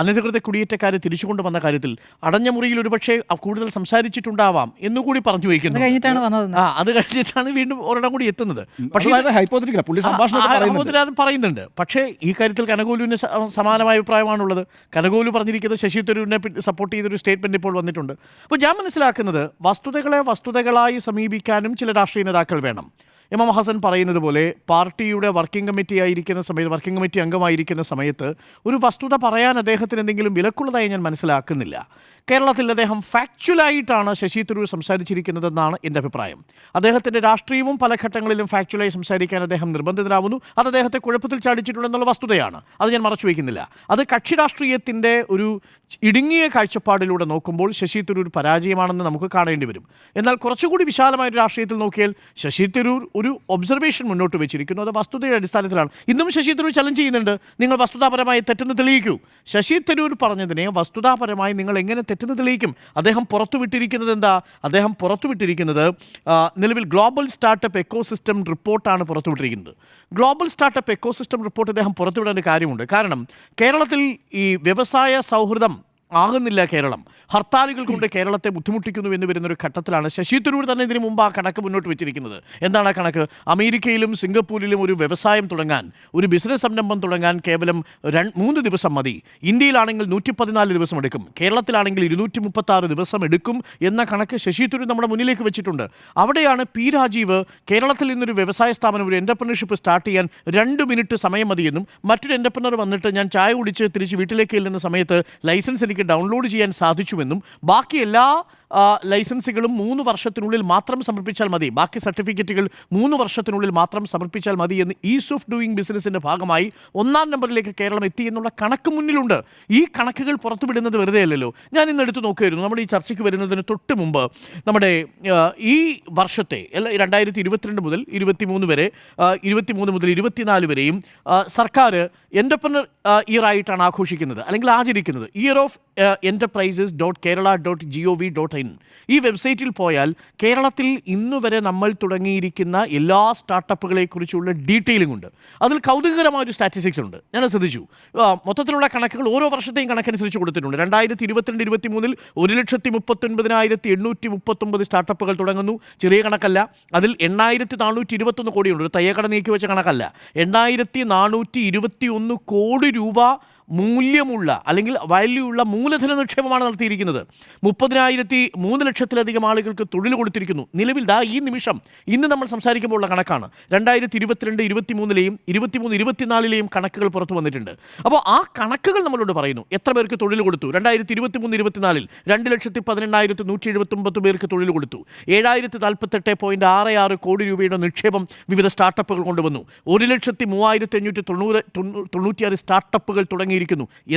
അനധികൃത കുടിയേറ്റക്കാരെ തിരിച്ചുകൊണ്ടുവന്ന കാര്യത്തിൽ അടഞ്ഞ മുറിയിൽ ഒരുപക്ഷെ കൂടുതൽ സംസാരിച്ചിട്ടുണ്ടാവാം എന്നുകൂടി പറഞ്ഞു വയ്ക്കുന്നു. അത് കഴിഞ്ഞിട്ടാണ് വീണ്ടും ഒരിടം കൂടി എത്തുന്നത്. പക്ഷേ പറയുന്നുണ്ട്. പക്ഷേ ഈ കാര്യത്തിൽ കനകോലുവിന് സമാനമായ അഭിപ്രായമാണുള്ളത്. കനകോലു പറഞ്ഞിരിക്കുന്നത് ശശി തരൂരിനെ സപ്പോർട്ട് ചെയ്തൊരു സ്റ്റേറ്റ്മെൻറ്റ് ഇപ്പോൾ വന്നിട്ടുണ്ട്. അപ്പോൾ ഞാൻ മനസ്സിലാക്കുന്നത് വസ്തുതകളെ വസ്തുതകളായി സമീപിക്കാനും ചില രാഷ്ട്രീയ നേതാക്കൾ വേണം. എം ഹസൻ പറയുന്നത് പോലെ പാർട്ടിയുടെ വർക്കിംഗ് കമ്മിറ്റി ആയിരിക്കുന്ന സമയത്ത്, വർക്കിംഗ് കമ്മിറ്റി അംഗമായിരിക്കുന്ന സമയത്ത് ഒരു വസ്തുത പറയാൻ അദ്ദേഹത്തിന് എന്തെങ്കിലും വിലക്കുള്ളതായി ഞാൻ മനസ്സിലാക്കുന്നില്ല. കേരളത്തിൽ അദ്ദേഹം ഫാക്ച്വലായിട്ടാണ് ശശി തരൂർ സംസാരിച്ചിരിക്കുന്നതെന്നാണ് എൻ്റെ അഭിപ്രായം. അദ്ദേഹത്തിൻ്റെ രാഷ്ട്രീയവും പല ഘട്ടങ്ങളിലും ഫാക്ച്വലായി സംസാരിക്കാൻ അദ്ദേഹം നിർബന്ധിതനാവുന്നു. അത് അദ്ദേഹത്തെ കുഴപ്പത്തിൽ ചാടിച്ചിട്ടുണ്ടെന്നുള്ള വസ്തുതയാണ്. അത് ഞാൻ മറച്ചു വയ്ക്കുന്നില്ല. അത് കക്ഷി രാഷ്ട്രീയത്തിൻ്റെ ഒരു ഇടുങ്ങിയ കാഴ്ചപ്പാടിലൂടെ നോക്കുമ്പോൾ ശശി തരൂർ പരാജയമാണെന്ന് നമുക്ക് കാണേണ്ടി വരും. എന്നാൽ കുറച്ചുകൂടി വിശാലമായ ഒരു രാഷ്ട്രീയത്തിൽ നോക്കിയാൽ ശശി തരൂർ ഒരു ഒബ്സർവേഷൻ മുന്നോട്ട് വെച്ചിരിക്കുന്നു. അത് വസ്തുതയുടെ അടിസ്ഥാനത്തിലാണ്. ഇന്നും ശശി തരൂർ ചലഞ്ച് ചെയ്യുന്നുണ്ട്, നിങ്ങൾ വസ്തുതാപരമായി തെറ്റെന്ന് തെളിയിക്കൂ. ശശി തരൂർ പറഞ്ഞതിനെ വസ്തുതാപരമായി നിങ്ങൾ എങ്ങനെ തെറ്റെന്ന് തെളിയിക്കും? അദ്ദേഹം പുറത്തുവിട്ടിരിക്കുന്നത് എന്താ? അദ്ദേഹം പുറത്തുവിട്ടിരിക്കുന്നത് നിലവിൽ ഗ്ലോബൽ സ്റ്റാർട്ടപ്പ് എക്കോസിസ്റ്റം റിപ്പോർട്ടാണ് പുറത്തുവിട്ടിരിക്കുന്നത്. ഗ്ലോബൽ സ്റ്റാർട്ടപ്പ് എക്കോസിസ്റ്റം റിപ്പോർട്ട് അദ്ദേഹം പുറത്തുവിടേണ്ട കാര്യമുണ്ട്. കാരണം കേരളത്തിൽ ഈ വ്യവസായ സൗഹൃദം ആകുന്നില്ല കേരളം. ഹർത്താലുകൾ കൊണ്ട് കേരളത്തെ ബുദ്ധിമുട്ടിക്കുന്നു എന്ന് വരുന്നൊരു ഘട്ടത്തിലാണ് ശശി തരൂർ തന്നെ ഇതിനു മുമ്പ് ആ കണക്ക് മുന്നോട്ട് വെച്ചിരിക്കുന്നത്. എന്താണ് ആ കണക്ക്? അമേരിക്കയിലും സിംഗപ്പൂരിലും ഒരു വ്യവസായം തുടങ്ങാൻ, ഒരു ബിസിനസ് സംരംഭം തുടങ്ങാൻ കേവലം 3 ദിവസം മതി. ഇന്ത്യയിലാണെങ്കിൽ 114 ദിവസം എടുക്കും, കേരളത്തിലാണെങ്കിൽ 236 ദിവസം എടുക്കും എന്ന കണക്ക് ശശി തരൂർ നമ്മുടെ മുന്നിലേക്ക് വെച്ചിട്ടുണ്ട്. അവിടെയാണ് പി രാജീവ് കേരളത്തിൽ നിന്നൊരു വ്യവസായ സ്ഥാപനം, ഒരു എൻ്റർപ്രണർഷിപ്പ് സ്റ്റാർട്ട് ചെയ്യാൻ 2 മിനിറ്റ് സമയം മതിയെന്നും മറ്റൊരു എൻ്റർപ്രണർ വന്നിട്ട് ഞാൻ ചായ കുടിച്ച് തിരിച്ച് വീട്ടിലേക്ക് ചെല്ലുന്ന സമയത്ത് ലൈസൻസ് എനിക്ക് ഡൗൺലോഡ് ചെയ്യാൻ സാധിച്ചുവെന്നും ബാക്കി എല്ലാ ലൈസൻസുകളും 3 വർഷത്തിനുള്ളിൽ മാത്രം സമർപ്പിച്ചാൽ മതി, ബാക്കി സർട്ടിഫിക്കറ്റുകൾ 3 വർഷത്തിനുള്ളിൽ മാത്രം സമർപ്പിച്ചാൽ മതി എന്ന് ഈസ് ഓഫ് ഡൂയിങ് ബിസിനസിൻ്റെ ഭാഗമായി 1-ാം നമ്പറിലേക്ക് കേരളം എത്തി എന്നുള്ള കണക്ക് മുന്നിലുണ്ട്. ഈ കണക്കുകൾ പുറത്തുവിടുന്നത് വെറുതെ അല്ലല്ലോ. ഞാൻ ഇന്ന് എടുത്ത് നോക്കുകയായിരുന്നു, നമ്മുടെ ഈ ചർച്ചയ്ക്ക് വരുന്നതിന് തൊട്ട് മുമ്പ് നമ്മുടെ ഈ വർഷത്തെ 2022 മുതൽ 23 വരെ, 23 മുതൽ 24 വരെയും സർക്കാർ എൻ്റർപ്രണർ ഇയർ ആയിട്ടാണ് ആഘോഷിക്കുന്നത് അല്ലെങ്കിൽ ആചരിക്കുന്നത്. ഇയർ ഓഫ് enterprises.kerala.gov.in ഈ വെബ്സൈറ്റിൽ പോയാൽ കേരളത്തിൽ ഇന്നുവരെ നമ്മൾ തുടങ്ങിയിരിക്കുന്ന എല്ലാ സ്റ്റാർട്ടപ്പുകളെക്കുറിച്ചുള്ള ഡീറ്റെയിലിംഗ് ഉണ്ട്. അതിൽ കൗതുകകരമായൊരു സ്റ്റാറ്റിസ്റ്റിക്സ് ഉണ്ട്. ഞാനത് ശ്രദ്ധിച്ചു. മൊത്തത്തിലുള്ള കണക്കുകൾ ഓരോ വർഷത്തെയും കണക്കനുസരിച്ച് കൊടുത്തിട്ടുണ്ട്. 2022-23 1,39,839 സ്റ്റാർട്ടപ്പുകൾ തുടങ്ങുന്നു. ചെറിയ കണക്കല്ല. അതിൽ 8,421 കോടിയുണ്ട്. ഒരു തയ്യക്കട നീക്കി വെച്ച കണക്കല്ല. 8,421 കോടി രൂപ മൂല്യമുള്ള അല്ലെങ്കിൽ വാല്യൂ ഉള്ള മൂലധന നിക്ഷേപമാണ് നടത്തിയിരിക്കുന്നത്. 3 ലക്ഷത്തിലധികം ആളുകൾക്ക് തൊഴിൽ കൊടുത്തിരിക്കുന്നു. നിലവിൽ ഈ നിമിഷം ഇന്ന് നമ്മൾ സംസാരിക്കുമ്പോൾ ഉള്ള കണക്കാണ്. 2022-23 23-24 കണക്കുകൾ പുറത്തു വന്നിട്ടുണ്ട്. അപ്പോൾ ആ കണക്കുകൾ നമ്മളോട് പറയുന്നു എത്ര പേർക്ക് തൊഴിൽ കൊടുത്തു. 2023-24 2,18,179 പേർക്ക് തൊഴിൽ കൊടുത്തു. 7,048.66 കോടി രൂപയുടെ നിക്ഷേപം വിവിധ സ്റ്റാർട്ടപ്പുകൾ കൊണ്ടുവന്നു. 1,35,596 സ്റ്റാർട്ടപ്പുകൾ തുടങ്ങിയിരിക്കുന്നു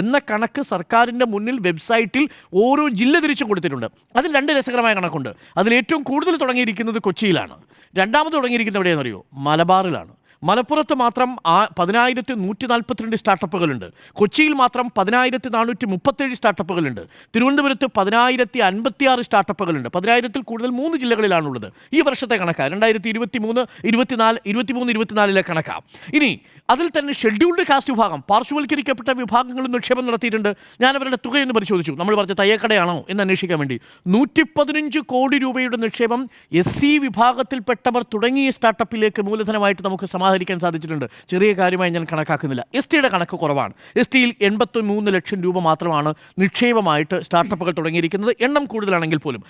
എന്ന കണക്ക് സർക്കാരിൻ്റെ മുന്നിൽ വെബ്സൈറ്റിൽ ഓരോ ജില്ല തിരിച്ചും കൊടുത്തിട്ടുണ്ട്. അതിൽ 2 രസകരമായ കണക്കുണ്ട്. അതിൽ ഏറ്റവും കൂടുതൽ തുടങ്ങിയിരിക്കുന്നത് കൊച്ചിയിലാണ്. രണ്ടാമത് തുടങ്ങിയിരിക്കുന്നത് എവിടെയാണെന്നറിയോ? മലബാറിലാണ്. മലപ്പുറത്ത് മാത്രം 10,142 സ്റ്റാർട്ടപ്പുകളുണ്ട്. കൊച്ചിയിൽ മാത്രം 10,437 സ്റ്റാർട്ടപ്പുകളുണ്ട്. തിരുവനന്തപുരത്ത് 10,056 സ്റ്റാർട്ടപ്പുകളുണ്ട്. 10,000-ൽ കൂടുതൽ 3 ജില്ലകളിലാണുള്ളത്. ഈ വർഷത്തെ കണക്കാണ് 2023-24 കണക്കാണ്. ഇനി അതിൽ തന്നെ ഷെഡ്യൂൾഡ് കാസ്റ്റ് വിഭാഗം, പാർശ്വവൽക്കരിക്കപ്പെട്ട വിഭാഗങ്ങളും നിക്ഷേപം നടത്തിയിട്ടുണ്ട്. ഞാൻ അവരുടെ തുകയൊന്ന് പരിശോധിച്ചു. നമ്മൾ പറഞ്ഞ തയ്യക്കടയാണോ എന്ന് അന്വേഷിക്കാൻ വേണ്ടി 115 കോടി രൂപയുടെ നിക്ഷേപം SC വിഭാഗത്തിൽപ്പെട്ടവർ തുടങ്ങിയ സ്റ്റാർട്ടപ്പിലേക്ക് മൂലധനമായിട്ട് നമുക്ക് സമാഹരിക്കാൻ സാധിച്ചിട്ടുണ്ട്. ചെറിയ കാര്യമായി ഞാൻ കണക്കാക്കുന്നില്ല. STയുടെ കണക്ക് കുറവാണ്. STയിൽ 83 ലക്ഷം രൂപ മാത്രമാണ് നിക്ഷേപമായിട്ട് സ്റ്റാർട്ടപ്പുകൾ തുടങ്ങിയിരിക്കുന്നത്. എണ്ണം കൂടുതലാണെങ്കിൽ പോലും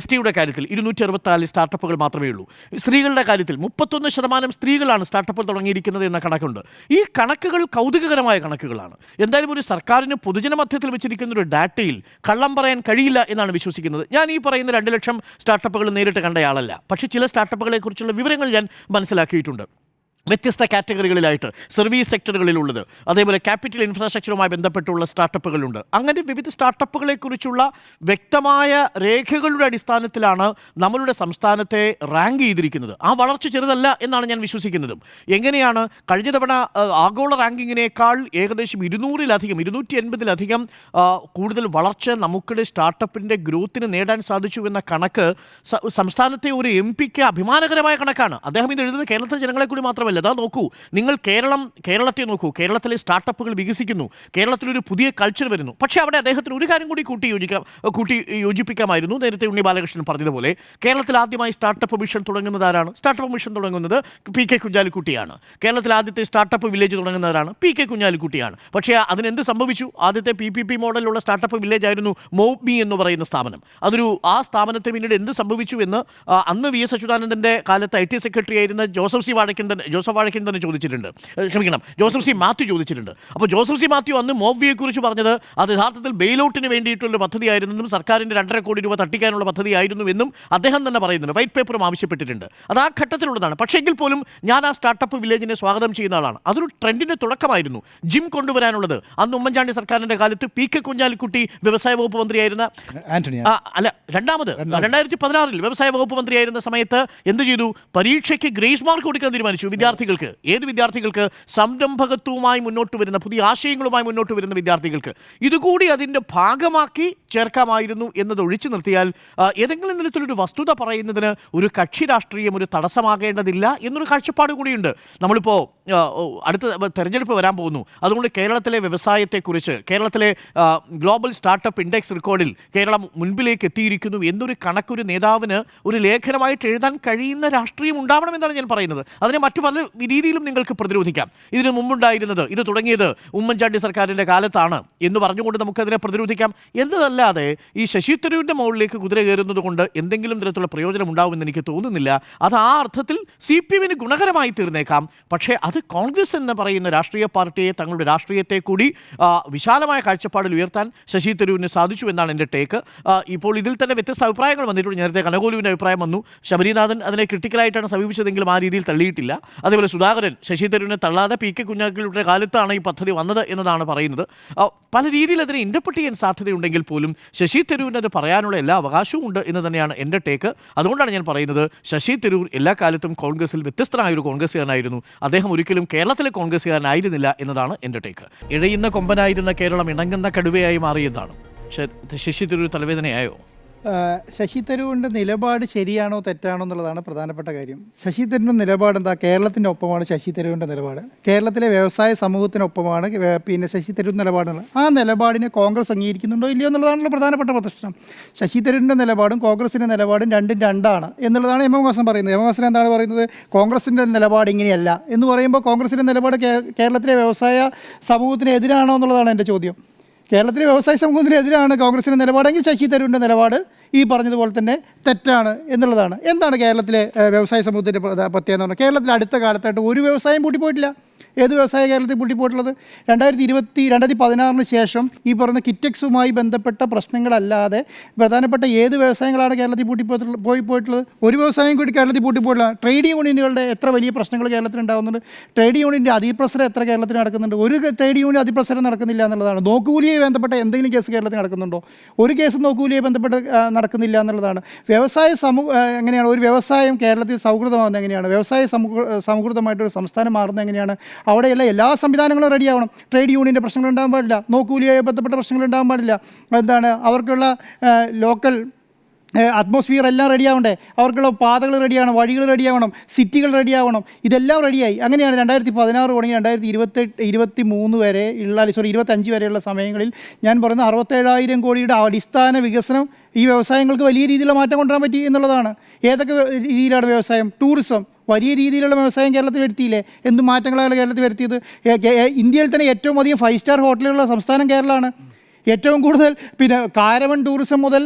STയുടെ കാര്യത്തിൽ 264 സ്റ്റാർട്ടപ്പുകൾ മാത്രമേ ഉള്ളൂ. സ്ത്രീകളുടെ കാര്യത്തിൽ 31% സ്ത്രീകളാണ് സ്റ്റാർട്ടപ്പുകൾ തുടങ്ങിയിരിക്കുന്നത് എന്ന കണക്കുണ്ട്. ഈ കണക്കുകൾ കൗതുകകരമായ കണക്കുകളാണ്. എന്തായാലും ഒരു സർക്കാരിന് പൊതുജന മധ്യത്തിൽ വെച്ചിരിക്കുന്ന ഒരു ഡാറ്റയിൽ കള്ളം പറയാൻ കഴിയില്ല എന്നാണ് വിശ്വസിക്കുന്നത്. ഞാൻ ഈ പറയുന്ന 2 ലക്ഷം സ്റ്റാർട്ടപ്പുകൾ നേരിട്ട് കണ്ടയാളല്ല. പക്ഷേ ചില സ്റ്റാർട്ടപ്പുകളെക്കുറിച്ചുള്ള വിവരങ്ങൾ ഞാൻ മനസ്സിലാക്കിയിട്ടുണ്ട്. വ്യത്യസ്ത കാറ്റഗറികളിലായിട്ട് സർവീസ് സെക്ടറുകളിലുള്ളത്, അതേപോലെ ക്യാപിറ്റൽ ഇൻഫ്രാസ്ട്രക്ചറുമായി ബന്ധപ്പെട്ടുള്ള സ്റ്റാർട്ടപ്പുകളുണ്ട്. അങ്ങനെ വിവിധ സ്റ്റാർട്ടപ്പുകളെക്കുറിച്ചുള്ള വ്യക്തമായ രേഖകളുടെ അടിസ്ഥാനത്തിലാണ് നമ്മളുടെ സംസ്ഥാനത്തെ റാങ്ക് ചെയ്തിരിക്കുന്നത്. ആ വളർച്ച ചെറുതല്ല എന്നാണ് ഞാൻ വിശ്വസിക്കുന്നതും. എങ്ങനെയാണ് കഴിഞ്ഞ തവണ ആഗോള റാങ്കിങ്ങിനേക്കാൾ ഏകദേശം 280-ലധികം കൂടുതൽ വളർച്ച നമുക്കിടെ സ്റ്റാർട്ടപ്പിൻ്റെ ഗ്രോത്തിന് നേടാൻ സാധിച്ചു എന്ന കണക്ക് സംസ്ഥാനത്തെ ഒരു MP അഭിമാനകരമായ കണക്കാണ്. അദ്ദേഹം ഇത് എഴുതുന്നത് കേരളത്തിലെ ജനങ്ങളെ കൂടി മാത്രമല്ല, മാത്രമല്ല, അതാ നോക്കൂ, നിങ്ങൾ കേരളത്തെ നോക്കൂ. കേരളത്തിലെ സ്റ്റാർട്ടപ്പുകൾ വികസിക്കുന്നു, കേരളത്തിലൊരു പുതിയ കൾച്ചർ വരുന്നു. പക്ഷേ അവിടെ അദ്ദേഹത്തിന് ഒരു കാര്യം കൂടി കൂട്ടി യോജിപ്പിക്കാമായിരുന്നു. നേരത്തെ ഉണ്ണി ബാലകൃഷ്ണൻ പറഞ്ഞതുപോലെ കേരളത്തിൽ ആദ്യമായി സ്റ്റാർട്ടപ്പ് മിഷൻ തുടങ്ങുന്നത് ആരാണ്? സ്റ്റാർട്ടപ്പ് മിഷൻ തുടങ്ങുന്നത് പി.കെ. കുഞ്ഞാലിക്കുട്ടിയാണ്. കേരളത്തിൽ ആദ്യത്തെ സ്റ്റാർട്ടപ്പ് വില്ലേജ് തുടങ്ങുന്നവരാണ് പി.കെ. കുഞ്ഞാലിക്കുട്ടിയാണ്. പക്ഷേ അതിനെന്ത് സംഭവിച്ചു? ആദ്യത്തെ PPP മോഡലുള്ള സ്റ്റാർട്ടപ്പ് വില്ലേജ് ആയിരുന്നു മോബ്മി എന്ന് പറയുന്ന സ്ഥാപനം. ആ സ്ഥാപനത്തെ പിന്നീട് എന്ത് സംഭവിച്ചു എന്ന് അന്ന് VS അച്യുതാനന്ദൻ്റെ കാലത്ത് IT സെക്രട്ടറി ആയിരുന്ന ജോസഫ് വാഴക്കൻ തന്നെ ചോദിച്ചിട്ടുണ്ട്. ജോസഫ് സി മാത്യു ചോദിച്ചിട്ടുണ്ട്. അപ്പോൾ ജോസഫ് സി മാത്യു അന്ന് മോബ്മിയെ കുറിച്ച് പറഞ്ഞത് അത് യഥാർത്ഥത്തിൽ ബെയിലൗട്ടിന് വേണ്ടിയിട്ടുള്ള പദ്ധതിയായിരുന്നെന്നും സർക്കാരിൻ്റെ 2.5 കോടി രൂപ തട്ടിക്കാനുള്ള പദ്ധതിയായിരുന്നു എന്നും അദ്ദേഹം തന്നെ പറയുന്നുണ്ട്. വൈറ്റ് പേപ്പറും ആവശ്യപ്പെട്ടിട്ടുണ്ട്. അത് ആ ഘട്ടത്തിലുള്ളതാണ്. പക്ഷേ എങ്കിൽ പോലും ഞാൻ ആ സ്റ്റാർട്ടപ്പ് വില്ലേജിനെ സ്വാഗതം ചെയ്യുന്ന ആളാണ്. അതൊരു ട്രെൻഡിൻ്റെ തുടക്കമായിരുന്നു. ജിം കൊണ്ടുവരാനുള്ളത് അന്ന് ഉമ്മൻചാണ്ടി സർക്കാരിൻ്റെ കാലത്ത് പി.കെ. കുഞ്ഞാലിക്കുട്ടി വ്യവസായ വകുപ്പ് മന്ത്രിയായിരുന്ന രണ്ടാമത് 2016 വ്യവസായ വകുപ്പ് മന്ത്രിയായിരുന്ന സമയത്ത് എന്ത് ചെയ്തു? പരീക്ഷയ്ക്ക് ഗ്രേസ് മാർക്ക് കൊടുക്കാൻ തീരുമാനിച്ചു വിദ്യാർത്ഥികൾക്ക്. ഏത് വിദ്യാർത്ഥികൾക്ക്? സംരംഭകത്വവുമായി മുന്നോട്ട് വരുന്ന, പുതിയ ആശയങ്ങളുമായി മുന്നോട്ട് വരുന്ന വിദ്യാർത്ഥികൾക്ക്. ഇതുകൂടി അതിൻ്റെ ഭാഗമാക്കി ചേർക്കാമായിരുന്നു എന്നത് ഒഴിച്ചു നിർത്തിയാൽ ഏതെങ്കിലും തരത്തിലൊരു വസ്തുത പറയുന്നതിന് ഒരു കക്ഷി രാഷ്ട്രീയം ഒരു തടസ്സമാകേണ്ടതില്ല എന്നൊരു കാഴ്ചപ്പാട് കൂടിയുണ്ട്. നമ്മളിപ്പോൾ അടുത്ത തെരഞ്ഞെടുപ്പ് വരാൻ പോകുന്നു. അതുകൊണ്ട് കേരളത്തിലെ വ്യവസായത്തെക്കുറിച്ച്, കേരളത്തിലെ ഗ്ലോബൽ സ്റ്റാർട്ടപ്പ് ഇൻഡെക്സ് റെക്കോർഡിൽ കേരളം മുൻപിലേക്ക് എത്തിയിരിക്കുന്നു എന്നൊരു കണക്കൊരു നേതാവിന് ഒരു ലേഖനമായിട്ട് എഴുതാൻ കഴിയുന്ന രാഷ്ട്രീയം ഉണ്ടാവണമെന്നാണ് ഞാൻ പറയുന്നത്. അതിനെ മറ്റു പല രീതിയിലും നിങ്ങൾക്ക് പ്രതിരോധിക്കാം. ഇതിന് മുമ്പുണ്ടായിരുന്നത്, ഇത് തുടങ്ങിയത് ഉമ്മൻചാണ്ടി സർക്കാരിൻ്റെ കാലത്താണ് എന്ന് പറഞ്ഞുകൊണ്ട് നമുക്കതിനെ പ്രതിരോധിക്കാം എന്നതല്ലാതെ ഈ ശശി തരൂരിൻ്റെ മുകളിലേക്ക് കുതിര കയറുന്നത് കൊണ്ട് എന്തെങ്കിലും തരത്തിലുള്ള പ്രയോജനം ഉണ്ടാവുമെന്ന് എനിക്ക് തോന്നുന്നില്ല. അത് ആ അർത്ഥത്തിൽ CPM-ന് ഗുണകരമായി തീർന്നേക്കാം. പക്ഷേ അത് കോൺഗ്രസ് എന്ന് പറയുന്ന രാഷ്ട്രീയ പാർട്ടിയെ, തങ്ങളുടെ രാഷ്ട്രീയത്തെ കൂടി വിശാലമായ കാഴ്ചപ്പാടിൽ ഉയർത്താൻ ശശി തരൂരിന് സാധിച്ചു എന്നാണ് എൻ്റെ ടേക്ക്. ഇപ്പോൾ ഇതിൽ തന്നെ വ്യത്യസ്ത അഭിപ്രായങ്ങൾ വന്നിട്ടുണ്ട്. നേരത്തെ കനകോലുവിൻ്റെ അഭിപ്രായം വന്നു. ശബരിനാഥൻ അതിനെ ക്രിട്ടിക്കലായിട്ടാണ് സമീപിച്ചതെങ്കിലും ആ രീതിയിൽ തള്ളിയിട്ടില്ല. അതേപോലെ സുധാകരൻ ശശി തരൂരിനെ തള്ളാതെ പി.കെ. കുഞ്ഞാലിക്കുട്ടിയുടെ കാലത്താണ് ഈ പദ്ധതി വന്നത് എന്നതാണ് പറയുന്നത്. പല രീതിയിൽ അതിനെ ഇൻ്റർപ്രറ്റ് ചെയ്യാൻ സാധ്യതയുണ്ടെങ്കിൽ പോലും ശശി തരൂരിന് അത് പറയാനുള്ള എല്ലാ അവകാശവും ഉണ്ട് എന്ന് തന്നെയാണ് എൻ്റെ ടേക്ക്. അതുകൊണ്ടാണ് ഞാൻ പറയുന്നത് ശശി തരൂർ എല്ലാ കാലത്തും കോൺഗ്രസിൽ വ്യത്യസ്തനായൊരു കോൺഗ്രസ്സുകാരനായിരുന്നു. അദ്ദേഹം ഒരിക്കലും കേരളത്തിലെ കോൺഗ്രസ്സുകാരനായിരുന്നില്ല എന്നതാണ് എൻ്റെ ടേക്ക്. ഇഴയുന്ന കൊമ്പനായിരുന്ന കേരളം ഇണങ്ങുന്ന കടുവയായി മാറിയതാണ്. ശശി തരൂർ തലവേദനയായോ? ശശി തരൂരിൻ്റെ നിലപാട് ശരിയാണോ തെറ്റാണോ എന്നുള്ളതാണ് പ്രധാനപ്പെട്ട കാര്യം. ശശി തരൂരിൻ്റെ നിലപാട് എന്താ? കേരളത്തിൻ്റെ ഒപ്പമാണ് ശശി തരൂരിൻ്റെ നിലപാട്. കേരളത്തിലെ വ്യവസായ സമൂഹത്തിനൊപ്പമാണ് ശശി തരൂർ നിലപാടുകൾ. ആ നിലപാടിനെ കോൺഗ്രസ് അംഗീകരിക്കുന്നുണ്ടോ ഇല്ലയോ എന്നുള്ളതാണല്ലോ പ്രധാനപ്പെട്ട പ്രശ്നം. ശശി തരൂരിൻ്റെ നിലപാടും കോൺഗ്രസിൻ്റെ നിലപാടും രണ്ടാണ് എന്നുള്ളതാണ് എം വാസൻ പറയുന്നത്. എം വാസൻ എന്താണ് പറയുന്നത്? കോൺഗ്രസിൻ്റെ നിലപാട് ഇങ്ങനെയല്ല എന്ന് പറയുമ്പോൾ കോൺഗ്രസിൻ്റെ നിലപാട് കേരളത്തിലെ വ്യവസായ സമൂഹത്തിന് എതിരാണോ എന്നുള്ളതാണ് എൻ്റെ ചോദ്യം. കേരളത്തിലെ വ്യവസായ സമൂഹത്തിനെതിരാണ് കോൺഗ്രസിൻ്റെ നിലപാടെങ്കിൽ ശശി തരൂരിൻ്റെ നിലപാട് ഈ പറഞ്ഞതുപോലെ തന്നെ തെറ്റാണ് എന്നുള്ളതാണ്. എന്താണ് കേരളത്തിലെ വ്യവസായ സമൂഹത്തിൻ്റെ പ്രത്യേകത എന്ന് പറഞ്ഞാൽ? കേരളത്തിൽ അടുത്ത കാലത്തായിട്ട് ഒരു വ്യവസായം പൂട്ടിപ്പോയിട്ടില്ല. ഏത് വ്യവസായ കേരളത്തിൽ പൂട്ടിപ്പോയിട്ടുള്ളത്? 2016 ശേഷം ഈ പറഞ്ഞ കിറ്റക്സുമായി ബന്ധപ്പെട്ട പ്രശ്നങ്ങളല്ലാതെ പ്രധാനപ്പെട്ട ഏത് വ്യവസായങ്ങളാണ് കേരളത്തിൽ പോയിട്ടുള്ളത്? ഒരു വ്യവസായം കൂടി കേരളത്തിൽ പൂട്ടിപ്പോയിട്ടില്ല. ട്രേഡ് യൂണിയനുകളുടെ എത്ര വലിയ പ്രശ്നങ്ങൾ കേരളത്തിൽ ഉണ്ടാകുന്നുണ്ട്. ട്രേഡ് യൂണിയൻ്റെ അതിപ്രസരം എത്ര കേരളത്തിൽ നടക്കുന്നുണ്ട്? ഒരു ട്രേഡ് യൂണിയൻ അതിപ്രസരം നടക്കുന്നില്ല എന്നുള്ളതാണ്. നോക്കുകൂലിയെ ബന്ധപ്പെട്ട എന്തെങ്കിലും കേസ് കേരളത്തിൽ നടക്കുന്നുണ്ടോ? ഒരു കേസ് നോക്കുകൂലിയെ ബന്ധപ്പെട്ട് നടക്കുന്നില്ല എന്നുള്ളതാണ്. വ്യവസായ എങ്ങനെയാണ് ഒരു വ്യവസായം കേരളത്തിൽ സൗഹൃദമാകുന്നത്? എങ്ങനെയാണ് വ്യവസായ സൗഹൃദമായിട്ടൊരു സംസ്ഥാനം മാറുന്നത്? എങ്ങനെയാണ്? അവിടെയുള്ള എല്ലാ സംവിധാനങ്ങളും റെഡിയാവണം. ട്രേഡ് യൂണിയൻ്റെ പ്രശ്നങ്ങൾ ഉണ്ടാകാൻ പാടില്ല. നോക്കൂലിയുമായി ബന്ധപ്പെട്ട പ്രശ്നങ്ങൾ ഉണ്ടാകാൻ പാടില്ല. അവർക്കുള്ള ലോക്കൽ അറ്റ്മോസ്ഫിയർ എല്ലാം റെഡിയാവണ്ടേ? അവർക്കുള്ള പാതകൾ റെഡിയാവണം, വഴികൾ റെഡിയാവണം, സിറ്റികൾ റെഡിയാവണം. ഇതെല്ലാം റെഡിയായി. അങ്ങനെയാണ് 2016 തുടങ്ങി 2023 വരെ ഉള്ള 25 വരെയുള്ള സമയങ്ങളിൽ ഞാൻ പറയുന്ന 67,000 കോടിയുടെ അടിസ്ഥാന വികസനം ഈ വ്യവസായങ്ങൾക്ക് വലിയ രീതിയിലുള്ള മാറ്റം കൊണ്ടുവരാൻ പറ്റി എന്നുള്ളതാണ്. ഏതൊക്കെ രീതിയിലാണ് വ്യവസായം? ടൂറിസം വലിയ രീതിയിലുള്ള വ്യവസായം കേരളത്തിൽ വരുത്തിയില്ലേ? എന്ത് മാറ്റങ്ങളാണ് കേരളത്തിൽ വരുത്തിയത്? ഇന്ത്യയിൽ തന്നെ ഏറ്റവും അധികം 5 സ്റ്റാർ ഹോട്ടലുകളുള്ള സംസ്ഥാനം കേരളമാണ്. ഏറ്റവും കൂടുതൽ കാരവൺ ടൂറിസം മുതൽ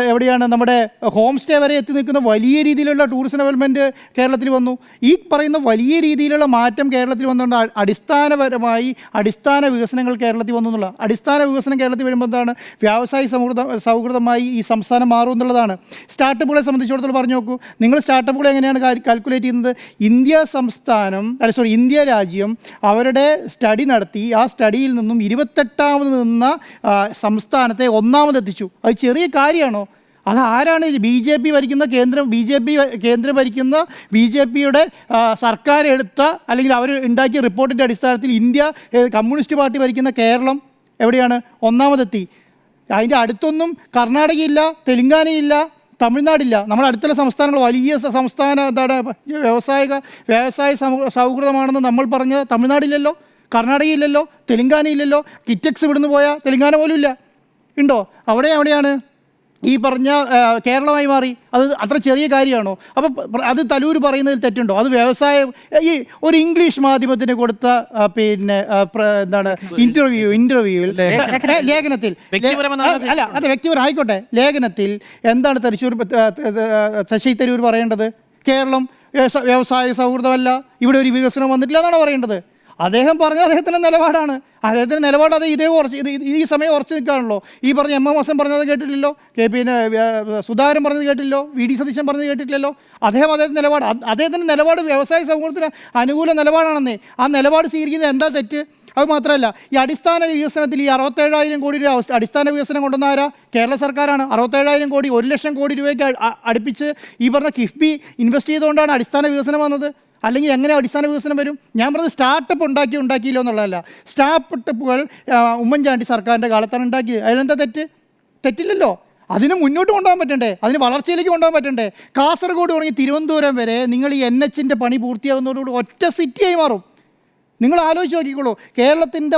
എവിടെയാണ് നമ്മുടെ ഹോം സ്റ്റേ വരെ എത്തി നിൽക്കുന്ന വലിയ രീതിയിലുള്ള ടൂറിസം ഡെവലപ്മെൻറ്റ് കേരളത്തിൽ വന്നു. ഈ പറയുന്ന വലിയ രീതിയിലുള്ള മാറ്റം കേരളത്തിൽ വന്നുകൊണ്ട് അടിസ്ഥാനപരമായി അടിസ്ഥാന വികസനങ്ങൾ കേരളത്തിൽ വന്നു എന്നുള്ള അടിസ്ഥാന വികസനം കേരളത്തിൽ വരുമ്പോൾ എന്താണ്? വ്യവസായ സൗഹൃദമായി ഈ സംസ്ഥാനം മാറും എന്നുള്ളതാണ്. സ്റ്റാർട്ടപ്പുകളെ സംബന്ധിച്ചിടത്തോളം പറഞ്ഞു നോക്കൂ. നിങ്ങൾ സ്റ്റാർട്ടപ്പുകൾ എങ്ങനെയാണ് കാൽക്കുലേറ്റ് ചെയ്യുന്നത്? ഇന്ത്യ രാജ്യം അവരുടെ സ്റ്റഡി നടത്തി ആ സ്റ്റഡിയിൽ നിന്നും 28ാമത് നിന്ന സംസ്ഥാനത്തെ 1ാമതെത്തിച്ചു. അത് ചെറിയ കാര്യമാണോ? അത് ആരാണ്? ബി ജെ പിയുടെ സർക്കാർ എടുത്ത അല്ലെങ്കിൽ അവർ ഉണ്ടാക്കിയ റിപ്പോർട്ടിൻ്റെ അടിസ്ഥാനത്തിൽ കമ്മ്യൂണിസ്റ്റ് പാർട്ടി ഭരിക്കുന്ന കേരളം എവിടെയാണ്? 1ാമതെത്തി. അതിൻ്റെ അടുത്തൊന്നും കർണാടകയില്ല, തെലുങ്കാനയില്ല, തമിഴ്നാടില്ല. നമ്മുടെ അടുത്തുള്ള സംസ്ഥാനങ്ങൾ വലിയ സംസ്ഥാന എന്താണ് വ്യവസായ സൗഹൃദമാണെന്ന് നമ്മൾ പറഞ്ഞ തമിഴ്നാടില്ലല്ലോ, കർണാടക ഇല്ലല്ലോ, തെലുങ്കാന ഇല്ലല്ലോ. കിറ്റക്സ് ഇവിടുന്ന് പോയാൽ തെലുങ്കാന പോലും ഇല്ല. ഉണ്ടോ? അവിടെയാണ് ഈ പറഞ്ഞ കേരളമായി മാറി. അത് അത്ര ചെറിയ കാര്യമാണോ? അപ്പോൾ അത് തരൂർ പറയുന്നതിൽ തെറ്റുണ്ടോ? അത് വ്യവസായം ഈ ഒരു ഇംഗ്ലീഷ് മാധ്യമത്തിന് കൊടുത്ത പിന്നെ എന്താണ് ഇൻ്റർവ്യൂവിൽ ലേഖനത്തിൽ അല്ല അത് വ്യക്തിപരം ആയിക്കോട്ടെ, ലേഖനത്തിൽ എന്താണ് ശശി തരൂർ പറയേണ്ടത്? കേരളം വ്യവസായ സൗഹൃദമല്ല, ഇവിടെ ഒരു വികസനം വന്നിട്ടില്ല എന്നാണ് പറയേണ്ടത്. അദ്ദേഹം പറഞ്ഞ അദ്ദേഹത്തിൻ്റെ നിലപാടാണ്. അദ്ദേഹത്തിൻ്റെ നിലപാട് അത് ഈ സമയം ഉറച്ചു നിൽക്കുകയാണല്ലോ. ഈ പറഞ്ഞ എം എം ഹസൻ പറഞ്ഞത് കേട്ടിട്ടില്ലല്ലോ, പിന്നെ സുധാകരൻ പറഞ്ഞത് കേട്ടില്ലല്ലോ, വി ഡി സതീശൻ പറഞ്ഞത് കേട്ടിട്ടില്ലല്ലോ. അദ്ദേഹത്തിൻ്റെ നിലപാട് വ്യവസായ സമൂഹത്തിന് അനുകൂല നിലപാടാണെന്നേ. ആ നിലപാട് സ്വീകരിക്കുന്നത് എന്താ തെറ്റ്? അത് മാത്രമല്ല, ഈ അടിസ്ഥാന വികസനത്തിൽ ഈ 67,000 കോടി രൂപ അടിസ്ഥാന വികസനം കൊണ്ടുവന്ന ആരാ? കേരള സർക്കാരാണ്. 67,000 കോടി 1,00,000 കോടി രൂപയ്ക്ക് അടുപ്പിച്ച് ഈ പറഞ്ഞ കിഫ്ബി ഇൻവെസ്റ്റ് ചെയ്തുകൊണ്ടാണ് അടിസ്ഥാന വികസനം വന്നത്. അല്ലെങ്കിൽ എങ്ങനെ അടിസ്ഥാന വികസനം വരും? ഞാൻ പറഞ്ഞത് സ്റ്റാർട്ടപ്പ് ഉണ്ടാക്കിയില്ലോ എന്നുള്ളതല്ല. സ്റ്റാർട്ടപ്പുകൾ ഉമ്മൻചാണ്ടി സർക്കാരിൻ്റെ കാലത്താണ് ഉണ്ടാക്കിയത്. അതിലെന്താ തെറ്റില്ലല്ലോ. അതിന് മുന്നോട്ട് കൊണ്ടുപോകാൻ പറ്റണ്ടേ? അതിന് വളർച്ചയിലേക്ക് കൊണ്ടുപോകാൻ പറ്റണ്ടേ? കാസർഗോഡ് തുടങ്ങി തിരുവനന്തപുരം വരെ നിങ്ങൾ ഈ NH-ൻ്റെ പണി പൂർത്തിയാകുന്നതോടുകൂടി ഒറ്റ സിറ്റിയായി മാറും. നിങ്ങൾ ആലോചിച്ച് നോക്കിക്കോളൂ. കേരളത്തിൻ്റെ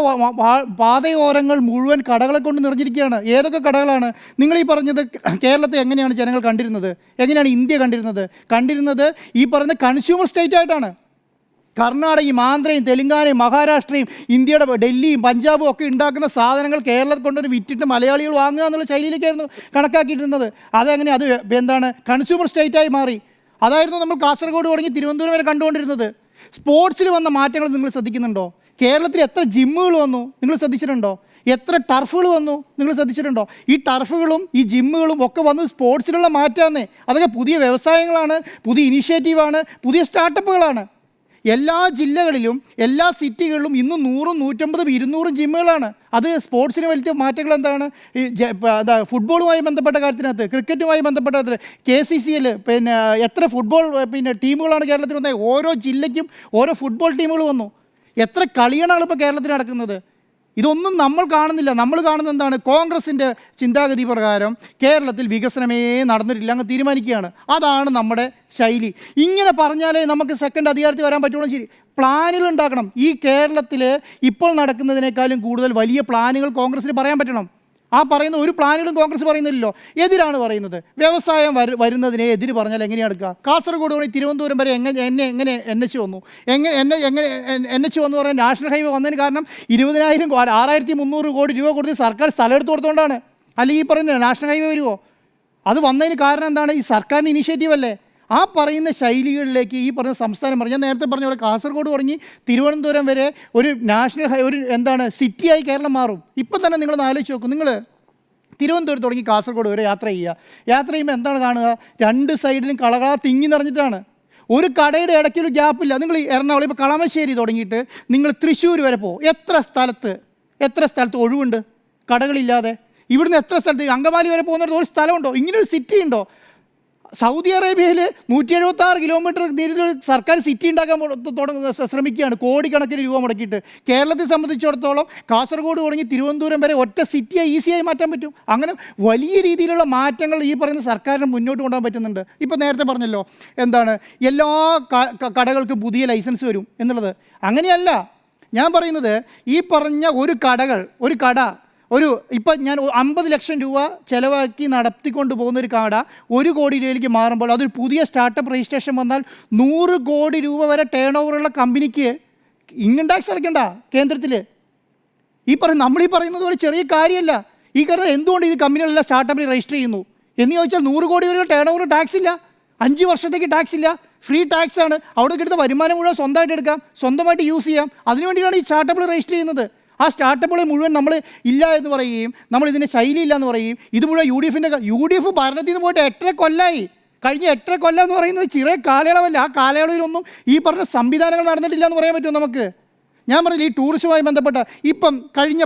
പാതയോരങ്ങൾ മുഴുവൻ കടകളെ കൊണ്ട് നിറഞ്ഞിരിക്കുകയാണ്. ഏതൊക്കെ കടകളാണ്? നിങ്ങൾ ഈ പറഞ്ഞത് കേരളത്തെ എങ്ങനെയാണ് ജനങ്ങൾ കണ്ടിരുന്നത്? എങ്ങനെയാണ് ഇന്ത്യ കണ്ടിരുന്നത്? ഈ പറയുന്ന കൺസ്യൂമർ സ്റ്റേറ്റ് ആയിട്ടാണ്. കർണാടകയും ആന്ധ്രയും തെലുങ്കാനയും മഹാരാഷ്ട്രയും ഇന്ത്യയുടെ ഡൽഹിയും പഞ്ചാബും ഒക്കെ ഉണ്ടാക്കുന്ന സാധനങ്ങൾ കേരളത്തിൽ കൊണ്ടുവന്ന് വിറ്റിട്ട് മലയാളികൾ വാങ്ങുക എന്നുള്ള ശൈലിയിലേക്കായിരുന്നു കണക്കാക്കിയിരുന്നത്. അതെങ്ങനെ അത് എന്താണ് കൺസ്യൂമർ സ്റ്റേറ്റായി മാറി. അതായിരുന്നു നമ്മൾ കാസർഗോഡ് തുടങ്ങി തിരുവനന്തപുരം വരെ കണ്ടുകൊണ്ടിരുന്നത്. സ്പോർട്സിൽ വന്ന മാറ്റങ്ങൾ നിങ്ങൾ ശ്രദ്ധിക്കുന്നുണ്ടോ? കേരളത്തിൽ എത്ര ജിമ്മുകൾ വന്നു നിങ്ങൾ ശ്രദ്ധിച്ചിട്ടുണ്ടോ? എത്ര ടർഫുകൾ വന്നു നിങ്ങൾ ശ്രദ്ധിച്ചിട്ടുണ്ടോ? ഈ ടർഫുകളും ഈ ജിമ്മുകളും ഒക്കെ വന്ന് സ്പോർട്സിലുള്ള മാറ്റമാണെന്നേ. അതൊക്കെ പുതിയ വ്യവസായങ്ങളാണ്, പുതിയ ഇനീഷ്യേറ്റീവാണ്, പുതിയ സ്റ്റാർട്ടപ്പുകളാണ്. എല്ലാ ജില്ലകളിലും എല്ലാ സിറ്റികളിലും ഇന്ന് 100, 150, 200 ജിമ്മുകളാണ്. അത് സ്പോർട്സിന് വലിയ മാറ്റങ്ങൾ എന്താണ്? ഈ ഫുട്ബോളുമായി ബന്ധപ്പെട്ട കാര്യത്തിനകത്ത്, ക്രിക്കറ്റുമായി ബന്ധപ്പെട്ട KCCL പിന്നെ എത്ര ഫുട്ബോൾ പിന്നെ ടീമുകളാണ് കേരളത്തിൽ വന്നത്? ഓരോ ജില്ലയ്ക്കും ഓരോ ഫുട്ബോൾ ടീമുകൾ വന്നു. എത്ര കളികളാണ് ഇപ്പോൾ കേരളത്തിൽ നടക്കുന്നത്? ഇതൊന്നും നമ്മൾ കാണുന്നില്ല. നമ്മൾ കാണുന്നത് എന്താണ്? കോൺഗ്രസിൻ്റെ ചിന്താഗതി പ്രകാരം കേരളത്തിൽ വികസനമേ നടന്നിട്ടില്ല അങ്ങ് തീരുമാനിക്കുകയാണ്. അതാണ് നമ്മുടെ ശൈലി. ഇങ്ങനെ പറഞ്ഞാലേ നമുക്ക് സെക്കൻഡ് അധികാരത്തിൽ വരാൻ പറ്റുള്ളൂ. ശരി, പ്ലാനുകൾ ഉണ്ടാക്കണം. ഈ കേരളത്തിൽ ഇപ്പോൾ നടക്കുന്നതിനേക്കാളും കൂടുതൽ വലിയ പ്ലാനുകൾ കോൺഗ്രസിന് പറയാൻ പറ്റണം. ആ പറയുന്ന ഒരു പ്ലാനുകളും കോൺഗ്രസ് പറയുന്നില്ലല്ലോ. എതിരാണ് പറയുന്നത്. വ്യവസായം വരുന്നതിനെ എതിര് പറഞ്ഞാൽ എങ്ങനെയാണ് എടുക്കുക? കാസർഗോഡ് വഴി തിരുവനന്തപുരം വരെ എങ്ങനെ NH വന്നു? NH വന്നു പറഞ്ഞാൽ നാഷണൽ ഹൈവേ വന്നതിന് കാരണം 6,300 കോടി രൂപ കൊടുത്ത് സർക്കാർ സ്ഥലം എടുത്ത് കൊടുത്തുകൊണ്ടാണ്. അല്ലെങ്കിൽ ഈ പറയുന്നത് നാഷണൽ ഹൈവേ വരുമോ? അത് വന്നതിന് കാരണം എന്താണ്? ഈ സർക്കാരിൻ്റെ ഇനീഷ്യേറ്റീവ് അല്ലേ? ആ പറയുന്ന ശൈലികളിലേക്ക് ഈ പറഞ്ഞ സംസ്ഥാനം ഞാൻ നേരത്തെ പറഞ്ഞ പോലെ കാസർഗോഡ് തുടങ്ങി തിരുവനന്തപുരം വരെ ഒരു ഒരു എന്താണ് സിറ്റിയായി കേരളം മാറും. ഇപ്പം തന്നെ നിങ്ങളൊന്ന് ആലോചിച്ച് നോക്കും. നിങ്ങൾ തിരുവനന്തപുരം തുടങ്ങി കാസർഗോഡ് വരെ യാത്ര ചെയ്യുമ്പോൾ എന്താണ് കാണുക? രണ്ട് സൈഡിലും കളകള തിങ്ങി നിറഞ്ഞിട്ടാണ്. ഒരു കടയുടെ ഇടയ്ക്കൊരു ഗ്യാപ്പില്ല. നിങ്ങൾ എറണാകുളം ഇപ്പോൾ കളമശ്ശേരി തുടങ്ങിയിട്ട് നിങ്ങൾ തൃശ്ശൂർ വരെ പോകും. എത്ര സ്ഥലത്ത് ഒഴിവുണ്ട് കടകളില്ലാതെ? ഇവിടുന്ന് എത്ര സ്ഥലത്ത് അങ്കമാലി വരെ പോകുന്നിടത്ത് ഒരു സ്ഥലമുണ്ടോ? ഇങ്ങനൊരു സിറ്റി ഉണ്ടോ? സൗദി അറേബ്യയിൽ 176 കിലോമീറ്റർ നീളത്തിൽ സർക്കാർ സിറ്റി ഉണ്ടാക്കാൻ ശ്രമിക്കുകയാണ്, കോടിക്കണക്കിന് രൂപ മുടക്കിയിട്ട്. കേരളത്തെ സംബന്ധിച്ചിടത്തോളം കാസർഗോഡ് തുടങ്ങി തിരുവനന്തപുരം വരെ ഒറ്റ സിറ്റിയായി ഈസിയായി മാറ്റാൻ പറ്റും. അങ്ങനെ വലിയ രീതിയിലുള്ള മാറ്റങ്ങൾ ഈ പറയുന്ന സർക്കാരിന് മുന്നോട്ട് കൊണ്ടുപോകാൻ പറ്റുന്നുണ്ട്. ഇപ്പോൾ നേരത്തെ പറഞ്ഞല്ലോ എന്താണ് എല്ലാ കടകൾക്കും പുതിയ ലൈസൻസ് വരും എന്നുള്ളത്. അങ്ങനെയല്ല ഞാൻ പറയുന്നത്. ഈ പറഞ്ഞ ഒരു കട ഇപ്പം ഞാൻ 50 ലക്ഷം രൂപ ചിലവാക്കി നടത്തിക്കൊണ്ട് പോകുന്ന ഒരു കട 1 കോടി രൂപയിലേക്ക് മാറുമ്പോൾ അതൊരു പുതിയ സ്റ്റാർട്ടപ്പ് രജിസ്ട്രേഷൻ വന്നാൽ 100 കോടി രൂപ വരെ ടേൺ ഓവറുള്ള കമ്പനിക്ക് ഇൻകം ടാക്സ് അടയ്ക്കണ്ട കേന്ദ്രത്തിൽ. നമ്മൾ ഈ പറയുന്നത് പോലെ ചെറിയ കാര്യമല്ല. ഈ കാരണം എന്തുകൊണ്ട് ഈ കമ്പനികളെല്ലാം സ്റ്റാർട്ടപ്പിൽ രജിസ്റ്റർ ചെയ്യുന്നു എന്ന് ചോദിച്ചാൽ 100 കോടി വരെ ടേൺ ഓവർ ടാക്സ് ഇല്ല, 5 വർഷത്തേക്ക് ടാക്സ് ഇല്ല, ഫ്രീ ടാക്സ് ആണ്. അവിടെ കിട്ടുന്ന വരുമാനം മുഴുവൻ സ്വന്തമായിട്ട് എടുക്കാം, സ്വന്തമായിട്ട് യൂസ് ചെയ്യാം. അതിനുവേണ്ടിയാണ് ഈ സ്റ്റാർട്ടപ്പിൽ രജിസ്റ്റർ ചെയ്യുന്നത്. ആ സ്റ്റാർട്ടപ്പുകളെ മുഴുവൻ നമ്മൾ ഇല്ല എന്ന് പറയുകയും നമ്മൾ ഇതിന് ശൈലി ഇല്ല എന്ന് പറയുകയും ഇത് മുഴുവൻ UDF ഭരണത്തിൽ നിന്ന് പോയിട്ട് 8 കൊല്ലമായി. കഴിഞ്ഞ 8 കൊല്ലം എന്ന് പറയുന്നത് ചെറിയ കാലയളവല്ല. ആ കാലയളവിലൊന്നും ഈ പറഞ്ഞ സംവിധാനങ്ങൾ നടന്നിട്ടില്ല എന്ന് പറയാൻ പറ്റുമോ നമുക്ക്? ഞാൻ പറഞ്ഞില്ല, ഈ ടൂറിസവുമായി ബന്ധപ്പെട്ട ഇപ്പം കഴിഞ്ഞ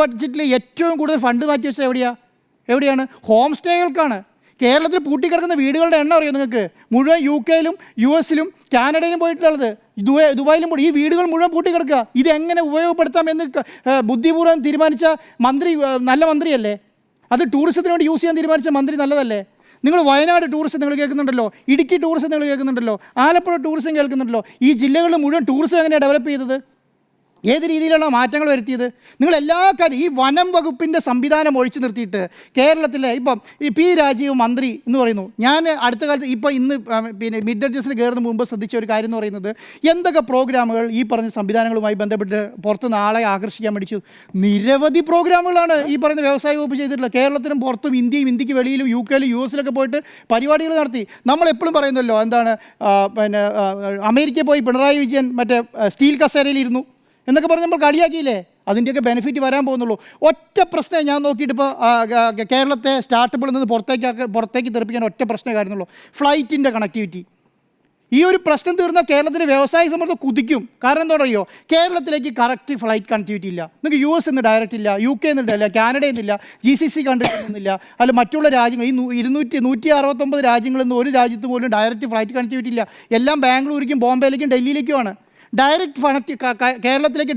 ബഡ്ജറ്റിൽ ഏറ്റവും കൂടുതൽ ഫണ്ട് മാറ്റി വെച്ചത് എവിടെയാണ്? ഹോം സ്റ്റേകൾക്കാണ്. കേരളത്തിൽ പൂട്ടിക്കിടക്കുന്ന വീടുകളുടെ എണ്ണം അറിയോ നിങ്ങൾക്ക്? മുഴുവൻ UK-ലും US-ലും കാനഡയിലും പോയിട്ടുള്ളത്, ദുബായിലും പോയി ഈ വീടുകൾ മുഴുവൻ പൂട്ടിക്കിടക്കുക. ഇതെങ്ങനെ ഉപയോഗപ്പെടുത്താമെന്ന് ബുദ്ധിപൂർവ്വം തീരുമാനിച്ച മന്ത്രി നല്ല മന്ത്രിയല്ലേ? അത് ടൂറിസത്തിന് വേണ്ടി യൂസ് ചെയ്യാൻ തീരുമാനിച്ച മന്ത്രി നല്ലതല്ലേ? നിങ്ങൾ വയനാട് ടൂറിസം നിങ്ങൾ കേൾക്കുന്നുണ്ടല്ലോ, ഇടുക്കി ടൂറിസം നിങ്ങൾ കേൾക്കുന്നുണ്ടല്ലോ, ആലപ്പുഴ ടൂറിസം കേൾക്കുന്നുണ്ടല്ലോ. ഈ ജില്ലകളിൽ മുഴുവൻ ടൂറിസം എങ്ങനെയാണ് ഡെവലപ്പ് ചെയ്തത്? ഏത് രീതിയിലാണ് മാറ്റങ്ങൾ വരുത്തിയത്? നിങ്ങൾ എല്ലാ കാര്യം ഈ വനം വകുപ്പിൻ്റെ സംവിധാനം ഒഴിച്ചു നിർത്തിയിട്ട് കേരളത്തിലെ ഇപ്പം ഈ പി രാജീവ് മന്ത്രി എന്ന് പറയുന്നു. ഞാൻ അടുത്ത കാലത്ത് ഇന്ന് മിഡ് അഡ്ജസ്റ്റിൽ കയറുന്ന മുമ്പ് ശ്രദ്ധിച്ച ഒരു കാര്യം എന്ന് പറയുന്നത്, എന്തൊക്കെ പ്രോഗ്രാമുകൾ ഈ പറഞ്ഞ സംവിധാനങ്ങളുമായി ബന്ധപ്പെട്ട് പുറത്തുനിന്ന് ആളെ ആകർഷിക്കാൻ വേണ്ടി നിരവധി പ്രോഗ്രാമുകളാണ് ഈ പറയുന്ന വ്യവസായ വകുപ്പ് ചെയ്തിട്ടുള്ളത്. കേരളത്തിനും പുറത്തും ഇന്ത്യക്ക് വെളിയിലും UK യിലും US യിലൊക്കെ പോയിട്ട് പരിപാടികൾ നടത്തി. നമ്മളെപ്പോഴും പറയുന്നല്ലോ, എന്താണ് അമേരിക്കയിൽ പോയി പിണറായി വിജയൻ മറ്റേ സ്റ്റീൽ കസേരയിലിരുന്നു എന്നൊക്കെ പറഞ്ഞ് നമ്മൾ കളിയാക്കിയില്ലേ? അതിൻ്റെയൊക്കെ ബെനിഫിറ്റ് വരാൻ പോകുന്നുള്ളൂ. ഒറ്റ പ്രശ്നം ഞാൻ നോക്കിയിട്ട് ഇപ്പോൾ കേരളത്തെ സ്റ്റാർട്ടപ്പിൽ നിന്ന് പുറത്തേക്ക് തെറിപ്പിക്കാൻ ഒറ്റ പ്രശ്നം കാര്യമുള്ളൂ, ഫ്ലൈറ്റിൻ്റെ കണക്ടിവിറ്റി. ഈ ഒരു പ്രശ്നം തീർന്നാൽ കേരളത്തിലെ വ്യവസായ സമ്മർദ്ദം കുതിക്കും. കാരണം എന്താ പറയുക, കേരളത്തിലേക്ക് കറക്റ്റ് ഫ്ലൈറ്റ് കണക്ടിവിറ്റി ഇല്ല. നിങ്ങൾക്ക് US നിന്ന് ഡയറക്റ്റ് ഇല്ല, UK നിന്നില്ല, കാനഡയിൽ നിന്നില്ല, GCC കൺട്രീസിൽ നിന്നില്ല, അല്ല മറ്റുള്ള രാജ്യങ്ങൾ ഈ 169 രാജ്യങ്ങളിൽ നിന്ന് ഒരു രാജ്യത്ത് പോലും ഡയറക്റ്റ് ഫ്ലൈറ്റ് കണക്ടിവിറ്റി ഇല്ല. എല്ലാം ബാംഗ്ലൂരിലേക്കും ബോംബെയിലേക്കും ഡൽഹിയിലേക്കുമാണ്. കേരളത്തിലേക്ക്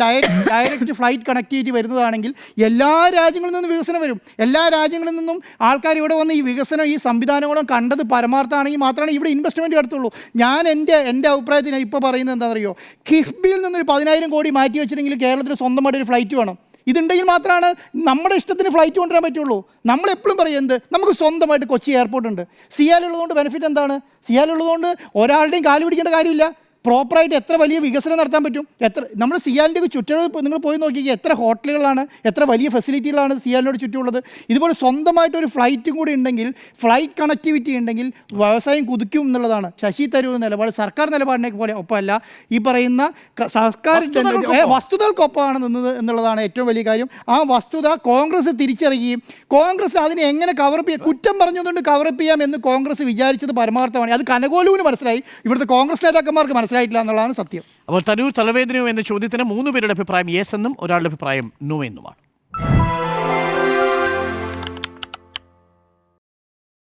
ഡയറക്റ്റ് ഫ്ലൈറ്റ് കണക്ടിവിറ്റി വരുന്നതാണെങ്കിൽ എല്ലാ രാജ്യങ്ങളിൽ നിന്നും വികസനം വരും. എല്ലാ രാജ്യങ്ങളിൽ നിന്നും ആൾക്കാർ ഇവിടെ വന്ന് ഈ വികസനം ഈ സംവിധാനങ്ങളും കണ്ടത് പരമാർത്ഥമാണെങ്കിൽ മാത്രമാണ് ഇവിടെ ഇൻവെസ്റ്റ്മെൻറ്റ് നടത്തുള്ളൂ. ഞാൻ എൻ്റെ അഭിപ്രായത്തിന് ഇപ്പോൾ പറയുന്നത് എന്താണെന്ന് അറിയോ, കിഫ്ബിയിൽ നിന്നൊരു 10,000 കോടി മാറ്റി വെച്ചിട്ടുണ്ടെങ്കിൽ കേരളത്തിൽ സ്വന്തമായിട്ടൊരു ഫ്ലൈറ്റ് വേണം. ഇതുണ്ടെങ്കിൽ മാത്രമാണ് നമ്മുടെ ഇഷ്ടത്തിന് ഫ്ലൈറ്റ് കൊണ്ടുവരാൻ പറ്റുള്ളൂ. നമ്മളെപ്പോഴും പറയും നമുക്ക് സ്വന്തമായിട്ട് കൊച്ചി എയർപോർട്ടുണ്ട്. സിയാലുള്ളതുകൊണ്ട് ബെനിഫിറ്റ് എന്താണ്? സിയാലുള്ളതുകൊണ്ട് ഒരാളുടെയും കാല് പിടിക്കേണ്ട കാര്യമില്ല. പ്രോപ്പറായിട്ട് എത്ര വലിയ വികസനം നടത്താൻ പറ്റും. നമ്മൾ സിയാലിൻ്റെ ചുറ്റും നിങ്ങൾ പോയി നോക്കിക്കുക, എത്ര ഹോട്ടലുകളാണ്, എത്ര വലിയ ഫെസിലിറ്റികളാണ് സിയാലിനോട് ചുറ്റുമുള്ളത്. ഇതുപോലെ സ്വന്തമായിട്ടൊരു ഫ്ലൈറ്റും കൂടി ഉണ്ടെങ്കിൽ, ഫ്ലൈറ്റ് കണക്ടിവിറ്റി ഉണ്ടെങ്കിൽ വ്യവസായം കുതിക്കും എന്നുള്ളതാണ് ശശി തരൂർ നിലപാട്. സർക്കാർ നിലപാടിനെ പോലെ ഒപ്പമല്ല, ഈ പറയുന്ന സർക്കാർ വസ്തുതകൾക്കൊപ്പമാണ് നിന്നത് എന്നുള്ളതാണ് ഏറ്റവും വലിയ കാര്യം. ആ വസ്തുത കോൺഗ്രസ് തിരിച്ചറിയുകയും കോൺഗ്രസ് അതിനെ എങ്ങനെ കവറപ്പ് ചെയ്യാം, കുറ്റം പറഞ്ഞതുകൊണ്ട് കവറപ്പ് ചെയ്യാം എന്ന് കോൺഗ്രസ് വിചാരിച്ചത് പരമാർത്ഥമാണ്. അത് കനകോലുവിന് മനസ്സിലായി, ഇവിടുത്തെ കോൺഗ്രസ് നേതാക്കന്മാർക്ക് മനസ്സിലായിട്ടില്ല എന്നുള്ളതാണ് സത്യം. അപ്പോൾ തരൂർ തലവേദനയോ എന്ന ചോദ്യത്തിന് 3 പേരുടെ അഭിപ്രായം യെസ് എന്നും ഒരാളുടെ അഭിപ്രായം നോ എന്നുമാണ്.